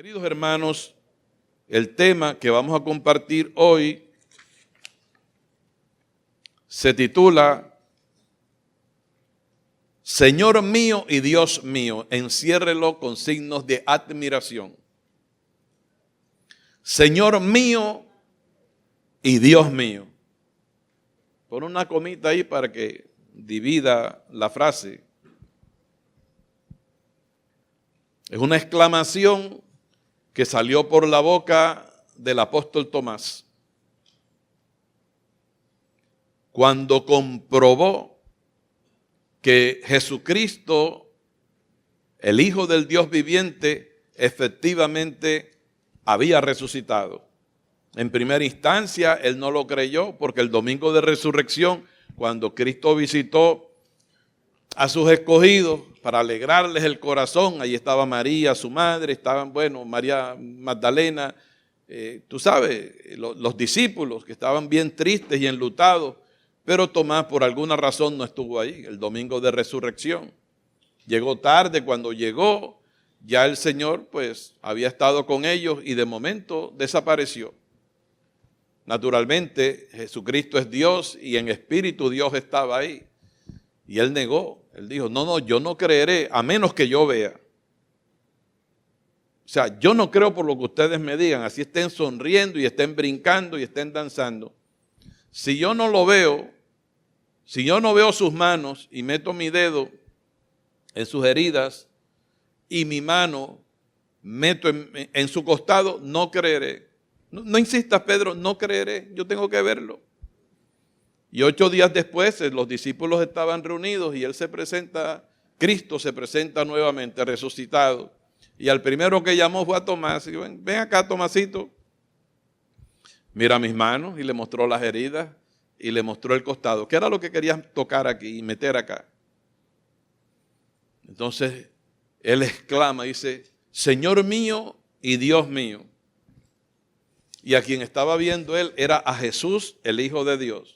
Queridos hermanos, el tema que vamos a compartir hoy se titula Señor mío y Dios mío. Enciérrelo con signos de admiración. Señor mío y Dios mío. Pon una comita ahí para que divida la frase. Es una exclamación que salió por la boca del apóstol Tomás cuando comprobó que Jesucristo, el Hijo del Dios viviente, efectivamente había resucitado. En primera instancia, él no lo creyó porque el domingo de resurrección, cuando Cristo visitó a sus escogidos para alegrarles el corazón, ahí estaba María, su madre, estaban, María Magdalena, tú sabes, los discípulos que estaban bien tristes y enlutados, pero Tomás por alguna razón no estuvo ahí el domingo de resurrección. Llegó tarde, cuando llegó, ya el Señor pues había estado con ellos y de momento desapareció. Naturalmente, Jesucristo es Dios y en espíritu Dios estaba ahí. Y él negó, él dijo, no, yo no creeré a menos que yo vea. O sea, yo no creo por lo que ustedes me digan, así estén sonriendo y estén brincando y estén danzando. Si yo no lo veo, si yo no veo sus manos y meto mi dedo en sus heridas y mi mano meto en su costado, no creeré. No insistas, Pedro, no creeré, yo tengo que verlo. Y 8 días después los discípulos estaban reunidos y Cristo se presenta nuevamente resucitado. Y al primero que llamó fue a Tomás. Y dijo, ven acá, Tomasito, mira mis manos, y le mostró las heridas y le mostró el costado. ¿Qué era lo que querías tocar aquí y meter acá? Entonces él exclama, dice, Señor mío y Dios mío. Y a quien estaba viendo él era a Jesús, el Hijo de Dios.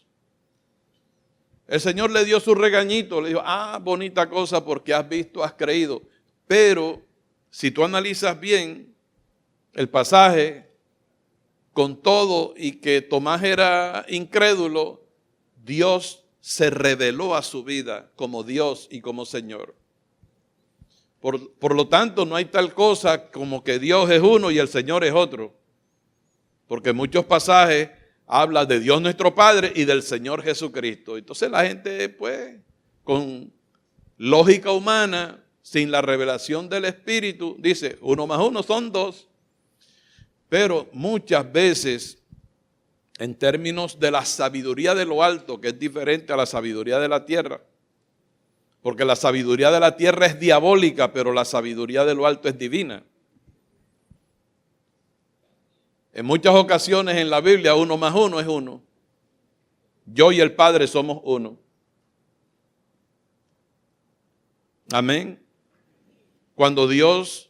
El Señor le dio su regañito, le dijo, bonita cosa porque has visto, has creído. Pero si tú analizas bien el pasaje, con todo y que Tomás era incrédulo, Dios se reveló a su vida como Dios y como Señor. Por lo tanto, no hay tal cosa como que Dios es uno y el Señor es otro. Porque muchos pasajes habla de Dios nuestro Padre y del Señor Jesucristo. Entonces la gente, pues, con lógica humana, sin la revelación del Espíritu, dice, 1 más 1 son 2. Pero muchas veces, en términos de la sabiduría de lo alto, que es diferente a la sabiduría de la tierra, porque la sabiduría de la tierra es diabólica, pero la sabiduría de lo alto es divina. En muchas ocasiones en la Biblia 1 más 1 es 1. Yo y el Padre somos uno. Amén. Cuando Dios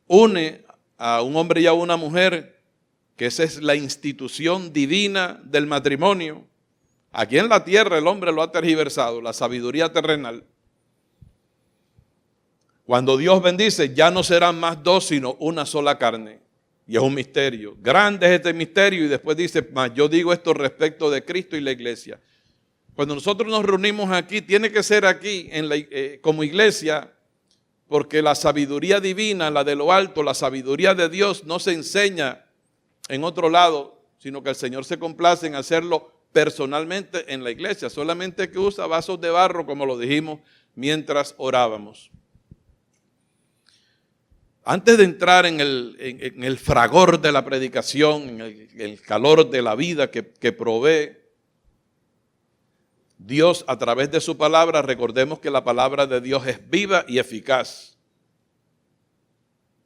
une a un hombre y a una mujer, que esa es la institución divina del matrimonio, aquí en la tierra el hombre lo ha tergiversado, la sabiduría terrenal. Cuando Dios bendice, ya no serán más 2, sino una sola carne. Y es un misterio. Grande es este misterio. Y después dice, mas yo digo esto respecto de Cristo y la iglesia. Cuando nosotros nos reunimos aquí, tiene que ser aquí como iglesia, porque la sabiduría divina, la de lo alto, la sabiduría de Dios no se enseña en otro lado, sino que el Señor se complace en hacerlo personalmente en la iglesia. Solamente que usa vasos de barro, como lo dijimos mientras orábamos. Antes de entrar en el fragor de la predicación, en el calor de la vida que provee, Dios a través de su palabra, recordemos que la palabra de Dios es viva y eficaz.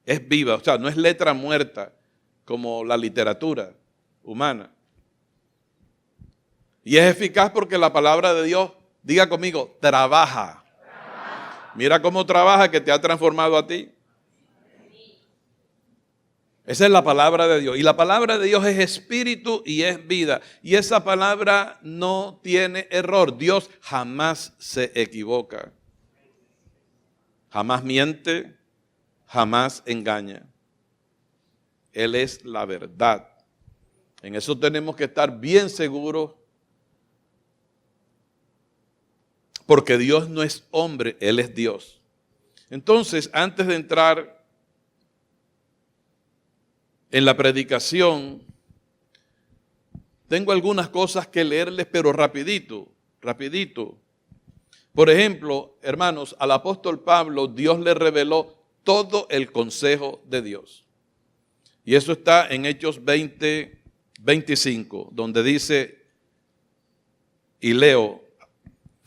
Es viva, o sea, no es letra muerta como la literatura humana. Y es eficaz porque la palabra de Dios, diga conmigo, trabaja. Mira cómo trabaja, que te ha transformado a ti. Esa es la palabra de Dios. Y la palabra de Dios es espíritu y es vida. Y esa palabra no tiene error. Dios jamás se equivoca. Jamás miente, jamás engaña. Él es la verdad. En eso tenemos que estar bien seguros, porque Dios no es hombre, Él es Dios. Entonces, antes de entrar en la predicación, tengo algunas cosas que leerles, pero rapidito. Por ejemplo, hermanos, al apóstol Pablo, Dios le reveló todo el consejo de Dios. Y eso está en Hechos 20:25, donde dice, y leo,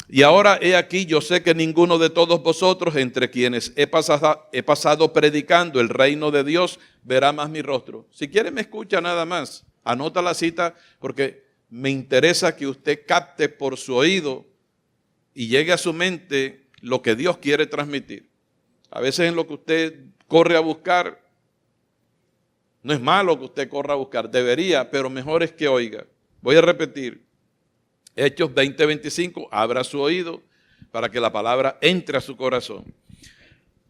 y ahora he aquí, yo sé que ninguno de todos vosotros, entre quienes he pasado predicando el reino de Dios, verá más mi rostro. Si quiere me escucha nada más, anota la cita, porque me interesa que usted capte por su oído y llegue a su mente lo que Dios quiere transmitir. A veces en lo que usted corre a buscar, no es malo que usted corra a buscar, debería, pero mejor es que oiga. Voy a repetir. Hechos 20:25, abra su oído para que la palabra entre a su corazón.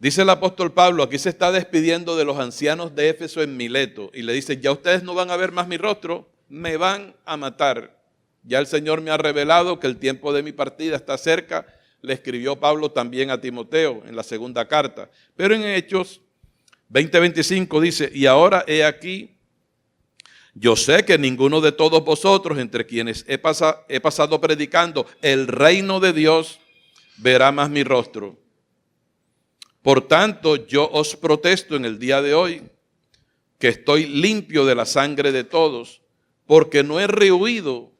Dice el apóstol Pablo, aquí se está despidiendo de los ancianos de Éfeso en Mileto y le dice, ya ustedes no van a ver más mi rostro, me van a matar. Ya el Señor me ha revelado que el tiempo de mi partida está cerca. Le escribió Pablo también a Timoteo en la segunda carta. Pero en Hechos 20:25 dice, y ahora he aquí, yo sé que ninguno de todos vosotros, entre quienes he pasado predicando el reino de Dios, verá más mi rostro. Por tanto, yo os protesto en el día de hoy, que estoy limpio de la sangre de todos, porque no he rehuido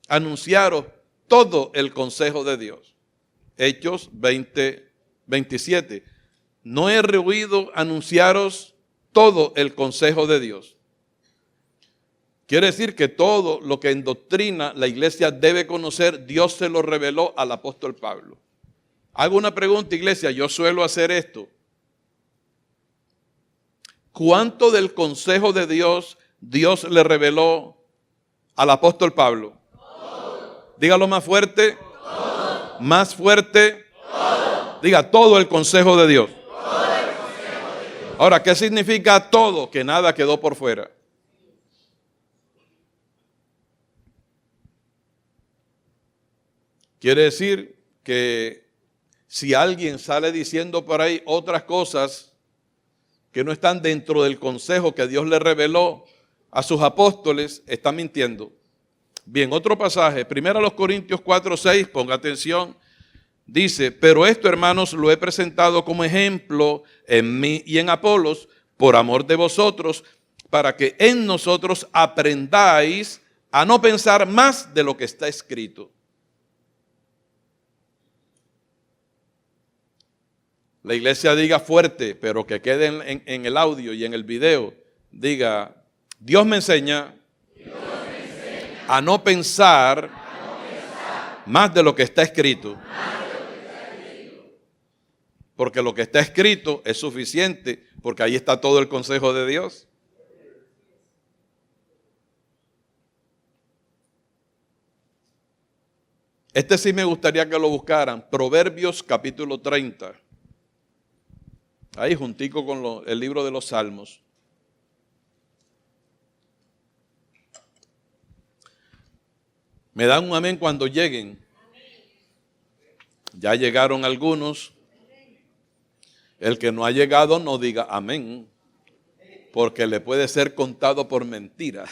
anunciaros todo el consejo de Dios. Hechos 20:27. No he rehuido anunciaros todo el consejo de Dios. Quiere decir que todo lo que en doctrina la iglesia debe conocer, Dios se lo reveló al apóstol Pablo. Hago una pregunta, iglesia, yo suelo hacer esto. ¿Cuánto del consejo de Dios, Dios le reveló al apóstol Pablo? Todo. Dígalo más fuerte. Todo. Más fuerte. Todo. Diga todo el consejo de Dios. Todo el consejo de Dios. Ahora, ¿qué significa todo? Que nada quedó por fuera. Quiere decir que si alguien sale diciendo por ahí otras cosas que no están dentro del consejo que Dios le reveló a sus apóstoles, está mintiendo. Bien, otro pasaje, 1 Corintios 4:6, ponga atención, dice, pero esto, hermanos, lo he presentado como ejemplo en mí y en Apolos, por amor de vosotros, para que en nosotros aprendáis a no pensar más de lo que está escrito. La iglesia diga fuerte, pero que quede en el audio y en el video. Diga, Dios me enseña, a no pensar más de lo que está escrito. Porque lo que está escrito es suficiente, porque ahí está todo el consejo de Dios. Este sí me gustaría que lo buscaran. Proverbios capítulo 30. Ahí juntico con el libro de los Salmos. Me dan un amén cuando lleguen. Ya llegaron algunos. El que no ha llegado no diga amén, porque le puede ser contado por mentira.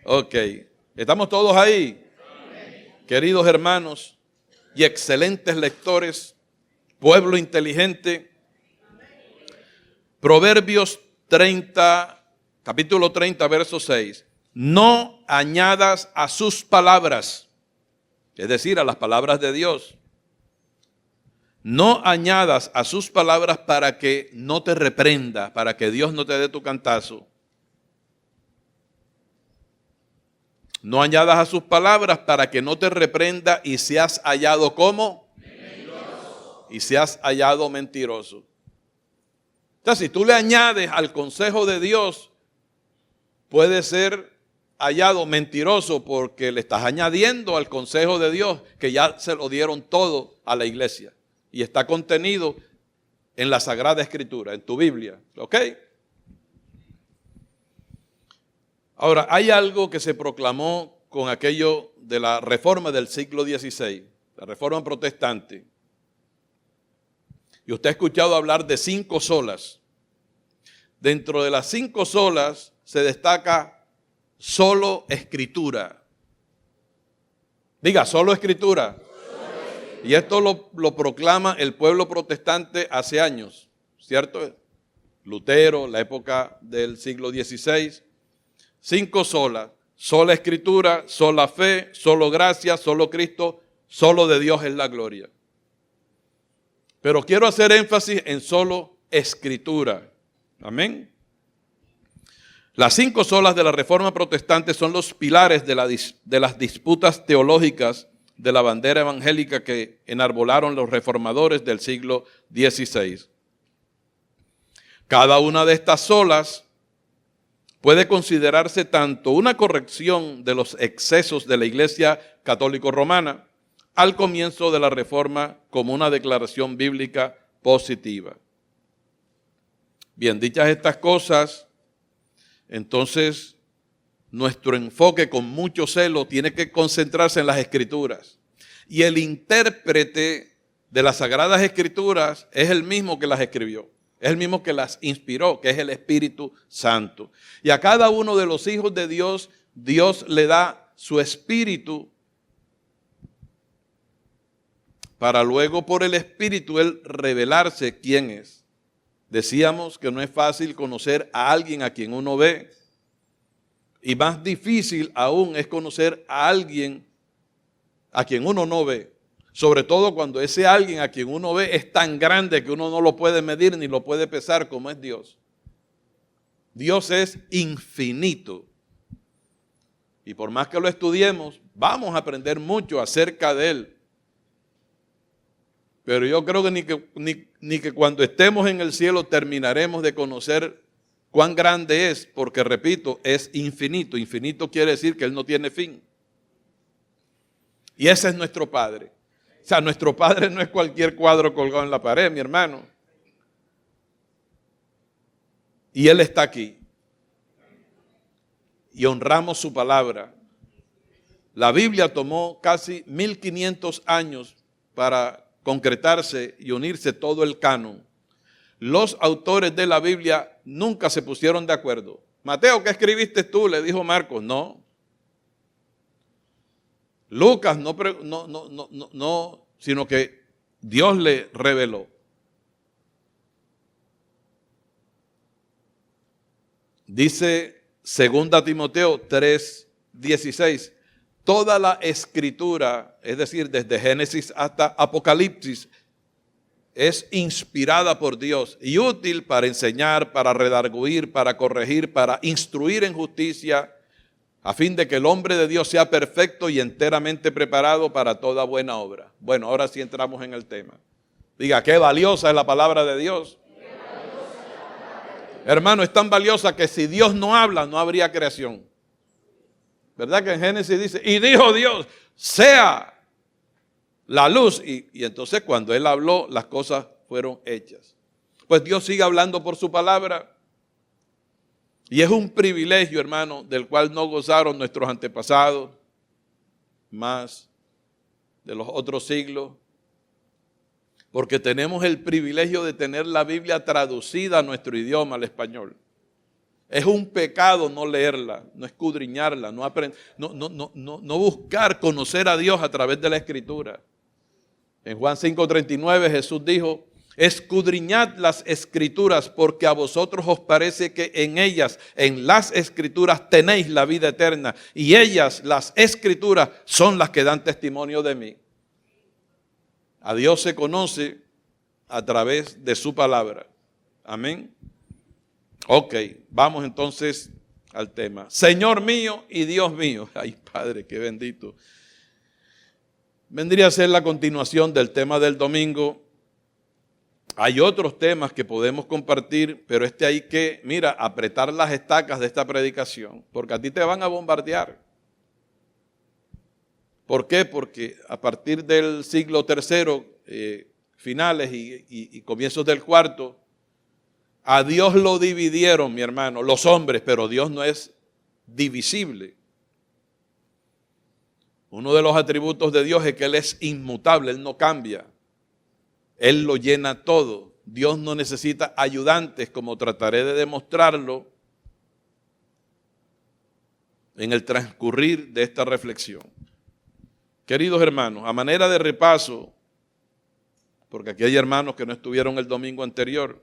Ok, ¿estamos todos ahí? Queridos hermanos y excelentes lectores, pueblo inteligente, Proverbios 30, capítulo 30, verso 6. No añadas a sus palabras, es decir, a las palabras de Dios. No añadas a sus palabras para que no te reprenda, para que Dios no te dé tu cantazo. No añadas a sus palabras para que no te reprenda y seas hallado como mentiroso. Y seas hallado mentiroso. Entonces, si tú le añades al consejo de Dios, puede ser hallado mentiroso porque le estás añadiendo al consejo de Dios, que ya se lo dieron todo a la iglesia y está contenido en la Sagrada Escritura, en tu Biblia. ¿Ok? Ahora, hay algo que se proclamó con aquello de la reforma del siglo XVI, la reforma protestante. Y usted ha escuchado hablar de 5 solas. Dentro de las 5 solas se destaca solo Escritura. Diga, solo Escritura. Y esto lo proclama el pueblo protestante hace años, ¿cierto? Lutero, la época del siglo XVI. 5 solas, sola Escritura, sola fe, solo gracia, solo Cristo, solo de Dios es la gloria. Pero quiero hacer énfasis en solo Escritura. Amén. Las 5 solas de la Reforma Protestante son los pilares de las disputas teológicas de la bandera evangélica que enarbolaron los reformadores del siglo XVI. Cada una de estas solas puede considerarse tanto una corrección de los excesos de la Iglesia Católica Romana al comienzo de la Reforma como una declaración bíblica positiva. Bien, dichas estas cosas, entonces nuestro enfoque con mucho celo tiene que concentrarse en las Escrituras. Y el intérprete de las Sagradas Escrituras es el mismo que las escribió. Es el mismo que las inspiró, que es el Espíritu Santo. Y a cada uno de los hijos de Dios, Dios le da su Espíritu para luego por el Espíritu Él revelarse quién es. Decíamos que no es fácil conocer a alguien a quien uno ve. Y más difícil aún es conocer a alguien a quien uno no ve. Sobre todo cuando ese alguien a quien uno ve es tan grande que uno no lo puede medir ni lo puede pesar como es Dios. Dios es infinito. Y por más que lo estudiemos, vamos a aprender mucho acerca de Él. Pero yo creo que ni que cuando estemos en el cielo terminaremos de conocer cuán grande es, porque repito, es infinito. Infinito quiere decir que Él no tiene fin. Y ese es nuestro Padre. O sea, nuestro Padre no es cualquier cuadro colgado en la pared, mi hermano. Y Él está aquí. Y honramos su palabra. La Biblia tomó casi 1500 años para concretarse y unirse todo el canon. Los autores de la Biblia nunca se pusieron de acuerdo. Mateo, ¿qué escribiste tú? Le dijo Marcos. No. Lucas no, sino que Dios le reveló. Dice 2 Timoteo 3:16, toda la escritura, es decir, desde Génesis hasta Apocalipsis, es inspirada por Dios y útil para enseñar, para redarguir, para corregir, para instruir en justicia, a fin de que el hombre de Dios sea perfecto y enteramente preparado para toda buena obra. Bueno, ahora sí entramos en el tema. Diga, qué valiosa es la palabra de Dios. Hermano, es tan valiosa que si Dios no habla, no habría creación. ¿Verdad que en Génesis dice, y dijo Dios, sea la luz? Y entonces cuando Él habló, las cosas fueron hechas. Pues Dios sigue hablando por su palabra. Y es un privilegio, hermano, del cual no gozaron nuestros antepasados, más de los otros siglos, porque tenemos el privilegio de tener la Biblia traducida a nuestro idioma, al español. Es un pecado no leerla, no escudriñarla, no buscar conocer a Dios a través de la Escritura. En Juan 5:39 Jesús dijo, escudriñad las Escrituras porque a vosotros os parece que en ellas, en las Escrituras tenéis la vida eterna y ellas, las Escrituras, son las que dan testimonio de mí. A Dios se conoce a través de su palabra. Amén. Ok, vamos entonces al tema. Señor mío y Dios mío. Ay, Padre, qué bendito. Vendría a ser la continuación del tema del domingo. Hay otros temas que podemos compartir, pero hay que, mira, apretar las estacas de esta predicación, porque a ti te van a bombardear. ¿Por qué? Porque a partir del siglo III finales y comienzos del cuarto, a Dios lo dividieron, mi hermano, los hombres, pero Dios no es divisible. Uno de los atributos de Dios es que Él es inmutable, Él no cambia. Él lo llena todo. Dios no necesita ayudantes, como trataré de demostrarlo en el transcurrir de esta reflexión. Queridos hermanos, a manera de repaso, porque aquí hay hermanos que no estuvieron el domingo anterior,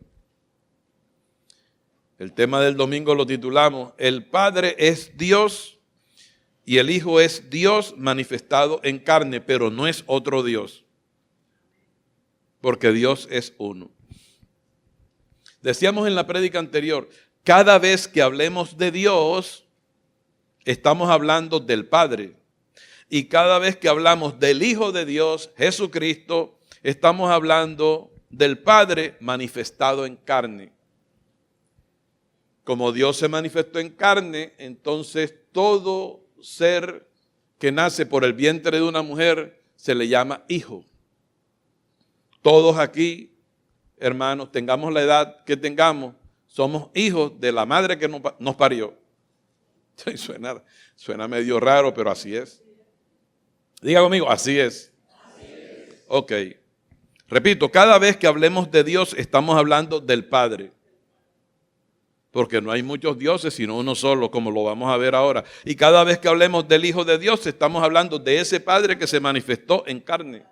el tema del domingo lo titulamos: El Padre es Dios y el Hijo es Dios manifestado en carne, pero no es otro Dios, porque Dios es uno. Decíamos en la prédica anterior, cada vez que hablemos de Dios, estamos hablando del Padre. Y cada vez que hablamos del Hijo de Dios, Jesucristo, estamos hablando del Padre manifestado en carne. Como Dios se manifestó en carne, entonces todo ser que nace por el vientre de una mujer se le llama hijo. Todos aquí, hermanos, tengamos la edad que tengamos, somos hijos de la madre que nos parió. Suena medio raro, pero así es. Diga conmigo, así es. Ok. Repito, cada vez que hablemos de Dios estamos hablando del Padre. Porque no hay muchos dioses, sino uno solo, como lo vamos a ver ahora. Y cada vez que hablemos del Hijo de Dios, estamos hablando de ese Padre que se manifestó en carne.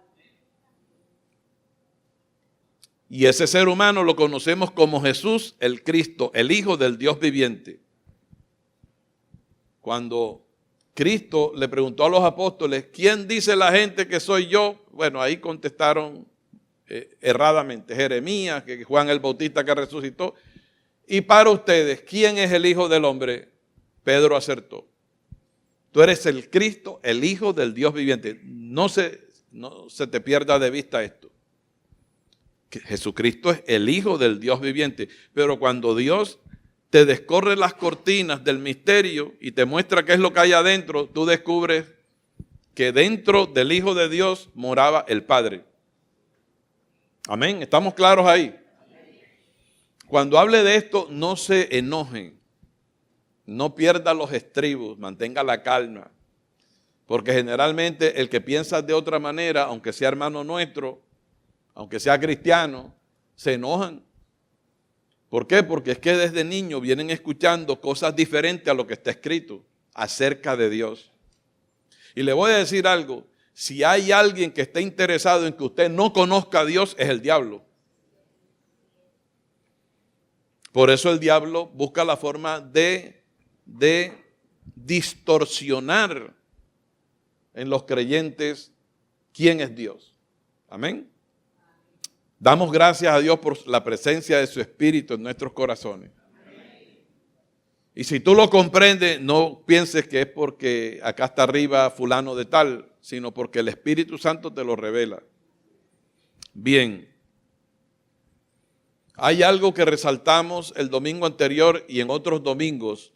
Y ese ser humano lo conocemos como Jesús, el Cristo, el Hijo del Dios viviente. Cuando Cristo le preguntó a los apóstoles, ¿quién dice la gente que soy yo? Bueno, ahí contestaron erradamente, Jeremías, que Juan el Bautista que resucitó. Y para ustedes, ¿quién es el Hijo del Hombre? Pedro acertó. Tú eres el Cristo, el Hijo del Dios viviente. No se te pierda de vista esto. Que Jesucristo es el Hijo del Dios viviente. Pero cuando Dios te descorre las cortinas del misterio y te muestra qué es lo que hay adentro, tú descubres que dentro del Hijo de Dios moraba el Padre. Amén, ¿estamos claros ahí? Cuando hable de esto, no se enojen, no pierda los estribos, mantenga la calma, porque generalmente el que piensa de otra manera, aunque sea hermano nuestro, aunque sea cristiano, se enojan. ¿Por qué? Porque es que desde niños vienen escuchando cosas diferentes a lo que está escrito acerca de Dios. Y le voy a decir algo, si hay alguien que esté interesado en que usted no conozca a Dios, es el diablo. Por eso el diablo busca la forma de distorsionar en los creyentes quién es Dios. Amén. Damos gracias a Dios por la presencia de su Espíritu en nuestros corazones. Y si tú lo comprendes, no pienses que es porque acá está arriba fulano de tal, sino porque el Espíritu Santo te lo revela. Bien. Hay algo que resaltamos el domingo anterior y en otros domingos,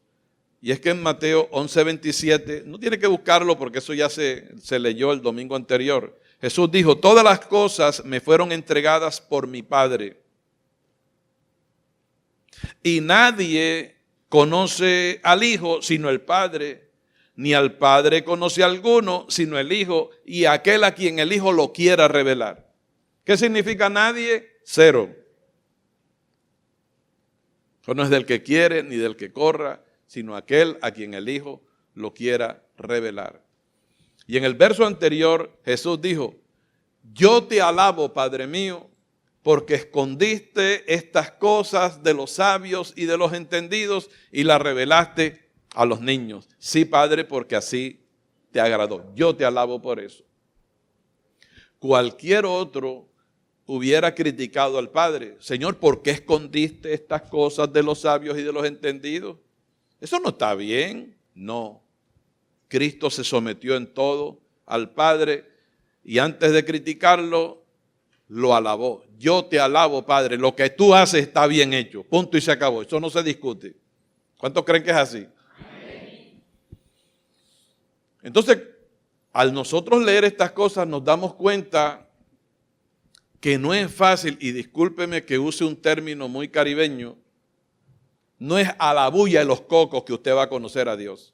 y es que en Mateo 11:27, no tiene que buscarlo porque eso ya se leyó el domingo anterior. Jesús dijo, todas las cosas me fueron entregadas por mi Padre. Y nadie conoce al Hijo sino el Padre, ni al Padre conoce a alguno sino el Hijo y aquel a quien el Hijo lo quiera revelar. ¿Qué significa nadie? Cero. Eso no es del que quiere ni del que corra, sino aquel a quien el Hijo lo quiera revelar. Y en el verso anterior Jesús dijo, yo te alabo, Padre mío, porque escondiste estas cosas de los sabios y de los entendidos y las revelaste a los niños. Sí, Padre, porque así te agradó. Yo te alabo por eso. Cualquier otro hubiera criticado al Padre. Señor, ¿por qué escondiste estas cosas de los sabios y de los entendidos? Eso no está bien. No. Cristo se sometió en todo al Padre y antes de criticarlo, lo alabó. Yo te alabo, Padre. Lo que tú haces está bien hecho. Punto y se acabó. Eso no se discute. ¿Cuántos creen que es así? Amén. Entonces, al nosotros leer estas cosas nos damos cuenta que no es fácil, y discúlpeme que use un término muy caribeño, no es a la bulla de los cocos que usted va a conocer a Dios.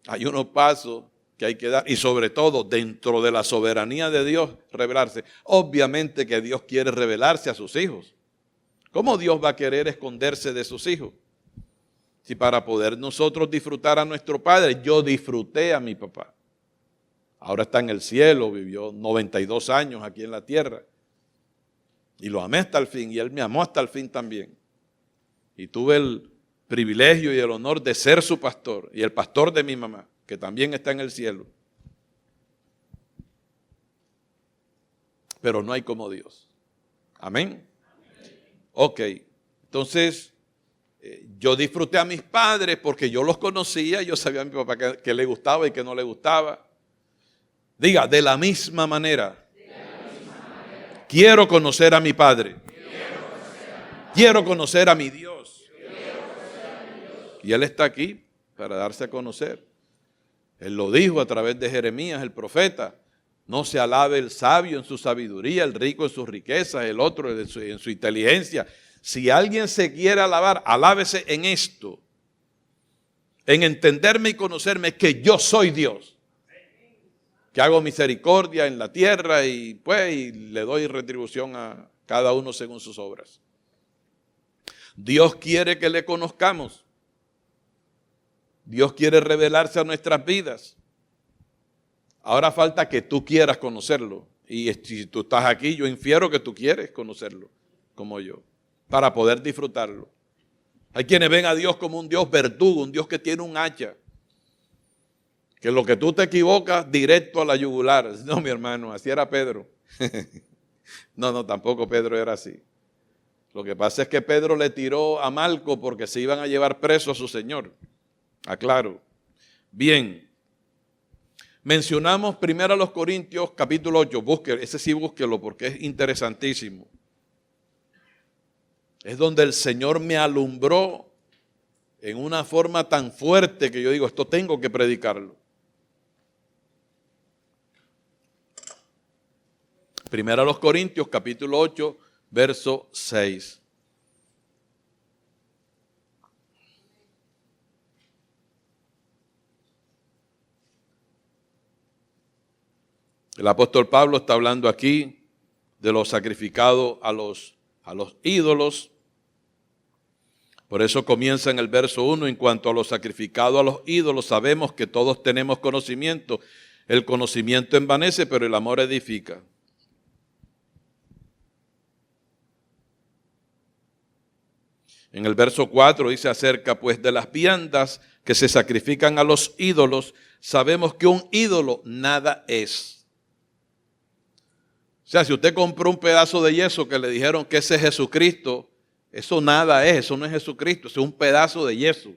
Hay unos pasos que hay que dar, y sobre todo dentro de la soberanía de Dios, revelarse. Obviamente que Dios quiere revelarse a sus hijos. ¿Cómo Dios va a querer esconderse de sus hijos? Si para poder nosotros disfrutar a nuestro Padre, yo disfruté a mi papá. Ahora está en el cielo, vivió 92 años aquí en la tierra. Y lo amé hasta el fin, y él me amó hasta el fin también. Y tuve el privilegio y el honor de ser su pastor, y el pastor de mi mamá, que también está en el cielo. Pero no hay como Dios. Amén. Ok, entonces yo disfruté a mis padres porque yo los conocía, yo sabía a mi papá que le gustaba y que no le gustaba. Diga, de la misma manera, quiero conocer a mi Padre, quiero conocer a mi Dios. Y Él está aquí para darse a conocer. Él lo dijo a través de Jeremías, el profeta. No se alabe el sabio en su sabiduría, el rico en sus riquezas, el otro en su inteligencia. Si alguien se quiere alabar, alábese en esto, en entenderme y conocerme que yo soy Dios, que hago misericordia en la tierra y pues y le doy retribución a cada uno según sus obras. Dios quiere que le conozcamos. Dios quiere revelarse a nuestras vidas. Ahora falta que tú quieras conocerlo. Y si tú estás aquí, yo infiero que tú quieres conocerlo, como yo, para poder disfrutarlo. Hay quienes ven a Dios como un Dios verdugo, un Dios que tiene un hacha. Que lo que tú te equivocas, directo a la yugular. No, mi hermano, así era Pedro. No, tampoco Pedro era así. Lo que pasa es que Pedro le tiró a Malco porque se iban a llevar preso a su señor. Aclaro. Bien. Mencionamos primero a los Corintios capítulo 8. Ese sí búsquelo porque es interesantísimo. Es donde el Señor me alumbró en una forma tan fuerte que yo digo, esto tengo que predicarlo. Primero a los Corintios capítulo 8, verso 6. El apóstol Pablo está hablando aquí de lo sacrificado a los ídolos. Por eso comienza en el verso 1, en cuanto a lo sacrificado a los ídolos, sabemos que todos tenemos conocimiento. El conocimiento envanece, pero el amor edifica. En el verso 4 dice acerca pues de las viandas que se sacrifican a los ídolos, sabemos que un ídolo nada es. O sea, si usted compró un pedazo de yeso que le dijeron que ese es Jesucristo, eso nada es, eso no es Jesucristo, eso es un pedazo de yeso.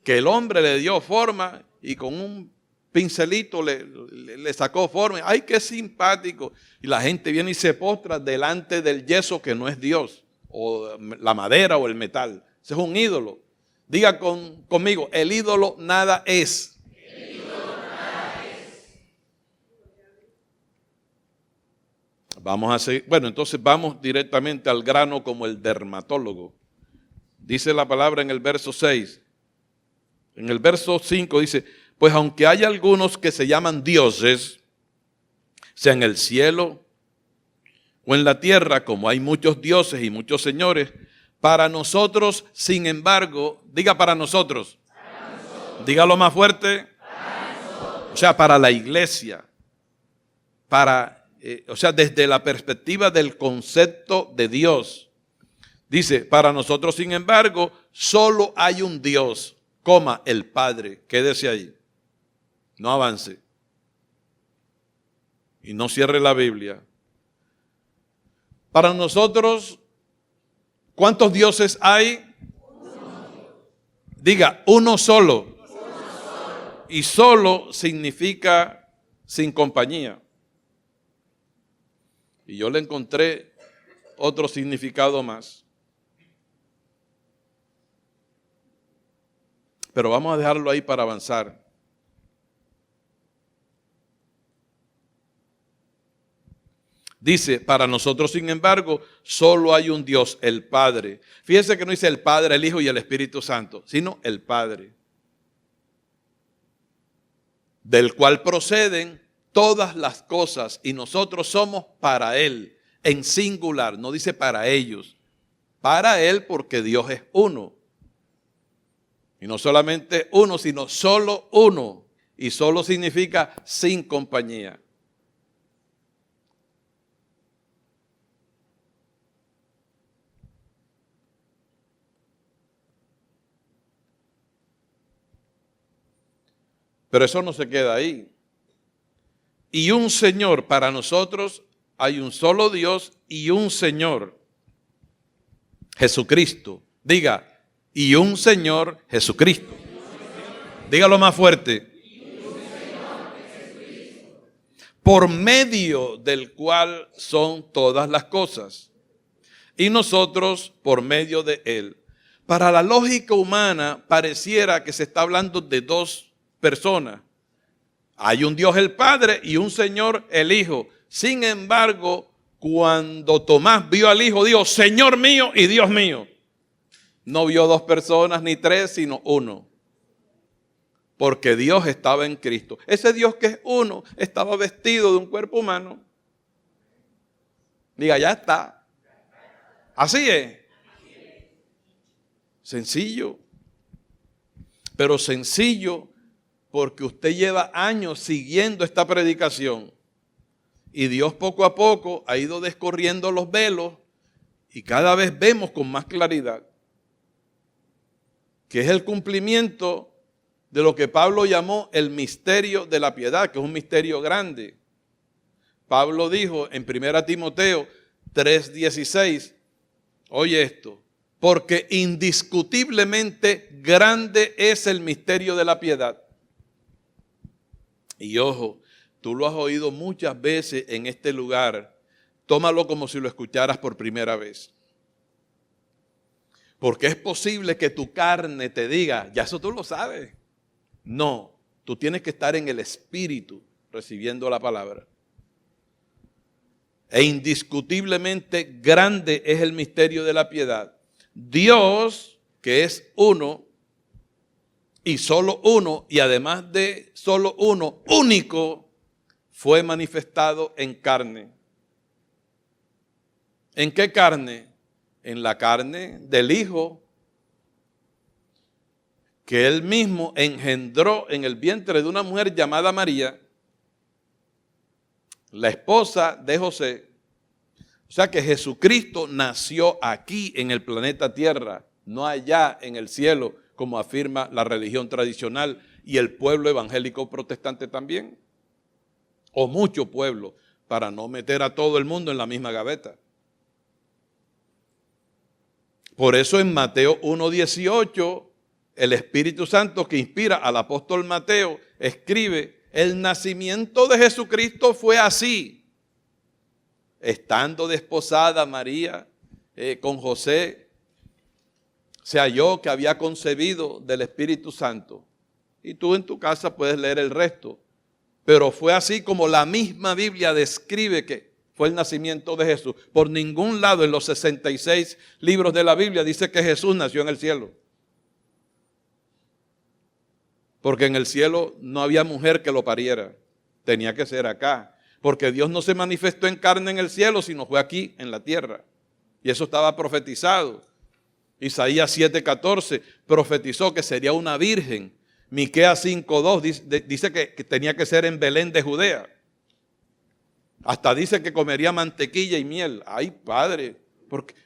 Que el hombre le dio forma y con un pincelito le sacó forma. ¡Ay, qué simpático! Y la gente viene y se postra delante del yeso que no es Dios, o la madera o el metal. Ese es un ídolo. Diga conmigo, el ídolo nada es. Vamos a seguir. Bueno, entonces vamos directamente al grano como el dermatólogo. Dice la palabra en el verso 6. En el verso 5 dice, pues aunque hay algunos que se llaman dioses, sea en el cielo o en la tierra, como hay muchos dioses y muchos señores, para nosotros, sin embargo, diga para nosotros. Dígalo más fuerte. O sea, para la iglesia, desde la perspectiva del concepto de Dios. Dice, para nosotros, sin embargo, solo hay un Dios, el Padre. Quédese ahí. No avance. Y no cierre la Biblia. Para nosotros, ¿cuántos dioses hay? Diga, uno solo. Y solo significa sin compañía. Y yo le encontré otro significado más. Pero vamos a dejarlo ahí para avanzar. Dice, para nosotros, sin embargo, solo hay un Dios, el Padre. Fíjense que no dice el Padre, el Hijo y el Espíritu Santo, sino el Padre, del cual proceden todas las cosas y nosotros somos para Él, en singular, no dice para ellos, para Él porque Dios es uno. Y no solamente uno, sino solo uno. Y solo significa sin compañía. Pero eso no se queda ahí. Y un Señor, para nosotros hay un solo Dios y un Señor, Jesucristo. Diga, y un Señor Jesucristo. Dígalo más fuerte. Por medio del cual son todas las cosas. Y nosotros por medio de Él. Para la lógica humana pareciera que se está hablando de dos personas. Hay un Dios el Padre y un Señor el Hijo. Sin embargo, cuando Tomás vio al Hijo, dijo, Señor mío y Dios mío. No vio dos personas ni tres, sino uno. Porque Dios estaba en Cristo. Ese Dios que es uno estaba vestido de un cuerpo humano. Diga, ya está. Así es. Sencillo. Pero sencillo porque usted lleva años siguiendo esta predicación. Y Dios poco a poco ha ido descorriendo los velos y cada vez vemos con más claridad que es el cumplimiento de lo que Pablo llamó el misterio de la piedad, que es un misterio grande. Pablo dijo en 1 Timoteo 3:16, oye esto, porque indiscutiblemente grande es el misterio de la piedad. Y ojo, tú lo has oído muchas veces en este lugar, tómalo como si lo escucharas por primera vez. Porque es posible que tu carne te diga, ya eso tú lo sabes. No, tú tienes que estar en el Espíritu recibiendo la palabra. E indiscutiblemente grande es el misterio de la piedad. Dios, que es uno y solo uno, y además de solo uno, único, fue manifestado en carne. ¿En qué carne? En la carne del Hijo que Él mismo engendró en el vientre de una mujer llamada María, la esposa de José. O sea que Jesucristo nació aquí en el planeta Tierra, no allá en el cielo, como afirma la religión tradicional y el pueblo evangélico protestante también. O mucho pueblo, para no meter a todo el mundo en la misma gaveta. Por eso en Mateo 1:18, el Espíritu Santo que inspira al apóstol Mateo escribe, el nacimiento de Jesucristo fue así. Estando desposada María con José, se halló que había concebido del Espíritu Santo. Y tú en tu casa puedes leer el resto. Pero fue así como la misma Biblia describe que fue el nacimiento de Jesús. Por ningún lado en los 66 libros de la Biblia dice que Jesús nació en el cielo. Porque en el cielo no había mujer que lo pariera. Tenía que ser acá. Porque Dios no se manifestó en carne en el cielo, sino fue aquí en la tierra. Y eso estaba profetizado. Isaías 7:14 profetizó que sería una virgen. Miqueas 5:2 dice que tenía que ser en Belén de Judea. Hasta dice que comería mantequilla y miel. Ay, Padre,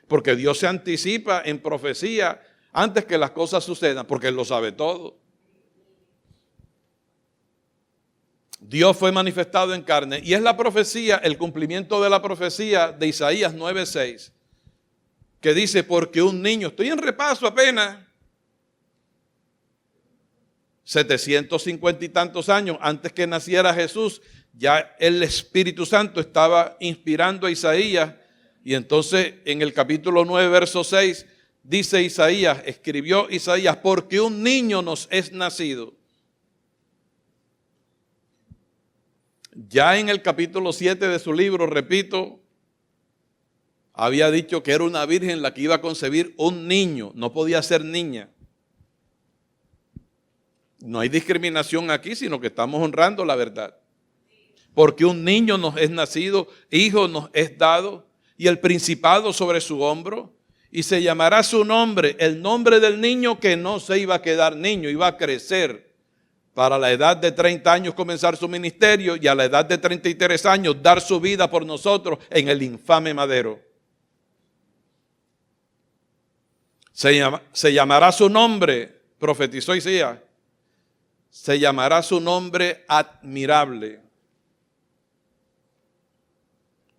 porque Dios se anticipa en profecía antes que las cosas sucedan, porque Él lo sabe todo. Dios fue manifestado en carne y es la profecía, el cumplimiento de la profecía de Isaías 9:6, que dice, porque un niño, estoy en repaso apenas, 750 y tantos años antes que naciera Jesús, ya el Espíritu Santo estaba inspirando a Isaías y entonces en el capítulo 9, verso 6, dice Isaías, escribió Isaías, porque un niño nos es nacido. Ya en el capítulo 7 de su libro, repito, había dicho que era una virgen la que iba a concebir un niño, no podía ser niña. No hay discriminación aquí, sino que estamos honrando la verdad. Porque un niño nos es nacido, hijo nos es dado, y el principado sobre su hombro, y se llamará su nombre, el nombre del niño que no se iba a quedar niño, iba a crecer. Para la edad de 30 años comenzar su ministerio y a la edad de 33 años dar su vida por nosotros en el infame madero. Se llamará su nombre, profetizó Isaías, se llamará su nombre admirable.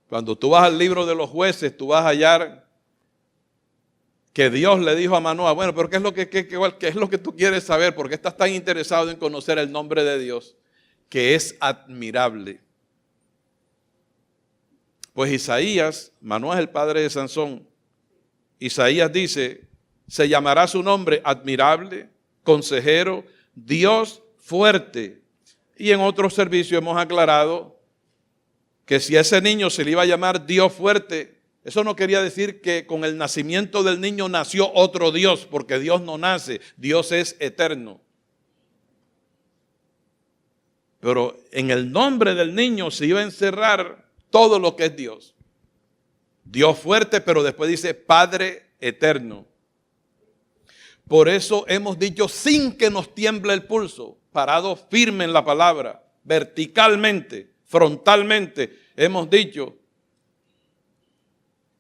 Cuando tú vas al libro de los jueces, tú vas a hallar que Dios le dijo a Manoah, bueno, pero ¿qué es lo que tú quieres saber? ¿Por qué estás tan interesado en conocer el nombre de Dios? Que es admirable. Pues Isaías, Manoah es el padre de Sansón, Isaías dice, se llamará su nombre admirable, consejero, Dios fuerte. Y en otro servicio hemos aclarado que si a ese niño se le iba a llamar Dios fuerte, eso no quería decir que con el nacimiento del niño nació otro Dios, porque Dios no nace, Dios es eterno. Pero en el nombre del niño se iba a encerrar todo lo que es Dios. Dios fuerte, pero después dice Padre eterno. Por eso hemos dicho sin que nos tiemble el pulso, parados firme en la palabra, verticalmente, frontalmente, hemos dicho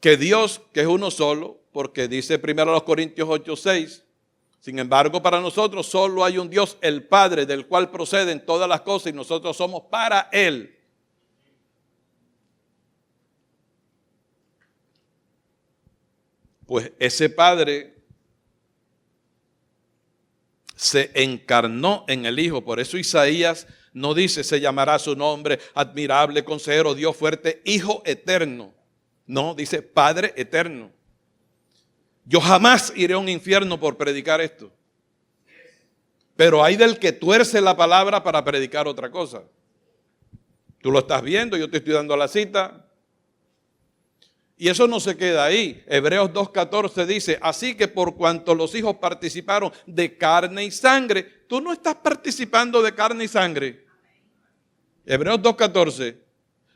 que Dios, que es uno solo, porque dice 1 Corintios 8:6, sin embargo para nosotros solo hay un Dios, el Padre, del cual proceden todas las cosas y nosotros somos para Él. Pues ese Padre se encarnó en el Hijo. Por eso Isaías no dice, se llamará su nombre, admirable, consejero, Dios fuerte, Hijo eterno. No, dice Padre eterno. Yo jamás iré a un infierno por predicar esto. Pero hay del que tuerce la palabra para predicar otra cosa. Tú lo estás viendo, yo te estoy dando la cita. Y eso no se queda ahí. Hebreos 2:14 dice, así que por cuanto los hijos participaron de carne y sangre, tú no estás participando de carne y sangre. Hebreos 2:14,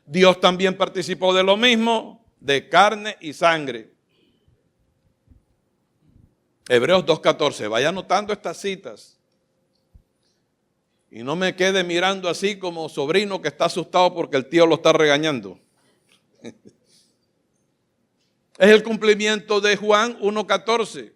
Dios también participó de lo mismo, de carne y sangre. Hebreos 2:14, vaya anotando estas citas. Y no me quede mirando así como sobrino que está asustado porque el tío lo está regañando. Es el cumplimiento de Juan 1:14.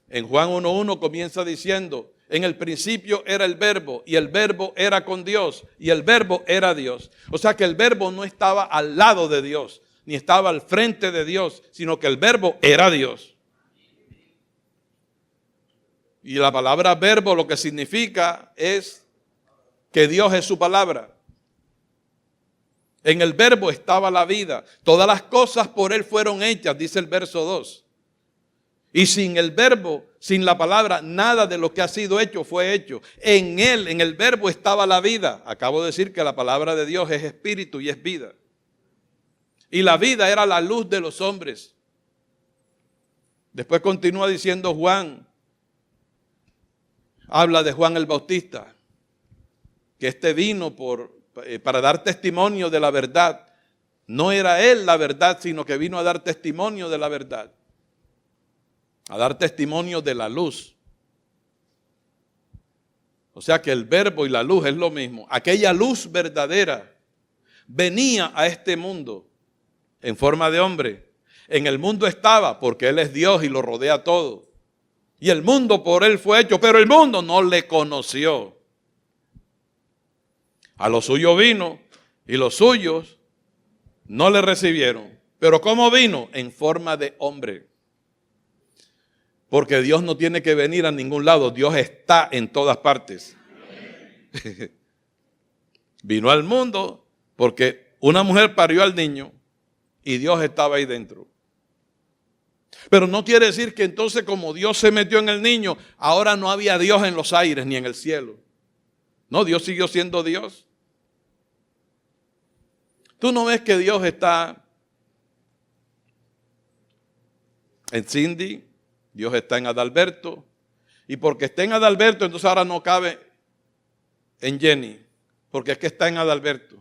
En Juan 1:1 comienza diciendo, en el principio era el verbo y el verbo era con Dios y el verbo era Dios. O sea que el verbo no estaba al lado de Dios, ni estaba al frente de Dios, sino que el verbo era Dios. Y la palabra verbo lo que significa es que Dios es su palabra. En el verbo estaba la vida. Todas las cosas por él fueron hechas, dice el verso 2. Y sin el verbo, sin la palabra, nada de lo que ha sido hecho fue hecho. En él, en el verbo estaba la vida. Acabo de decir que la palabra de Dios es espíritu y es vida. Y la vida era la luz de los hombres. Después continúa diciendo Juan, habla de Juan el Bautista, que este vino para dar testimonio de la verdad. No era él la verdad, sino que vino a dar testimonio de la verdad. A dar testimonio de la luz. O sea que el verbo y la luz es lo mismo. Aquella luz verdadera venía a este mundo en forma de hombre. En el mundo estaba porque Él es Dios y lo rodea todo. Y el mundo por Él fue hecho, pero el mundo no le conoció. A lo suyo vino y los suyos no le recibieron. Pero ¿cómo vino? En forma de hombre. Porque Dios no tiene que venir a ningún lado. Dios está en todas partes. Vino al mundo porque una mujer parió al niño y Dios estaba ahí dentro. Pero no quiere decir que entonces como Dios se metió en el niño, ahora no había Dios en los aires ni en el cielo. No, Dios siguió siendo Dios. Tú no ves que Dios está en Cindy, Dios está en Adalberto, y porque está en Adalberto, entonces ahora no cabe en Jenny, porque es que está en Adalberto.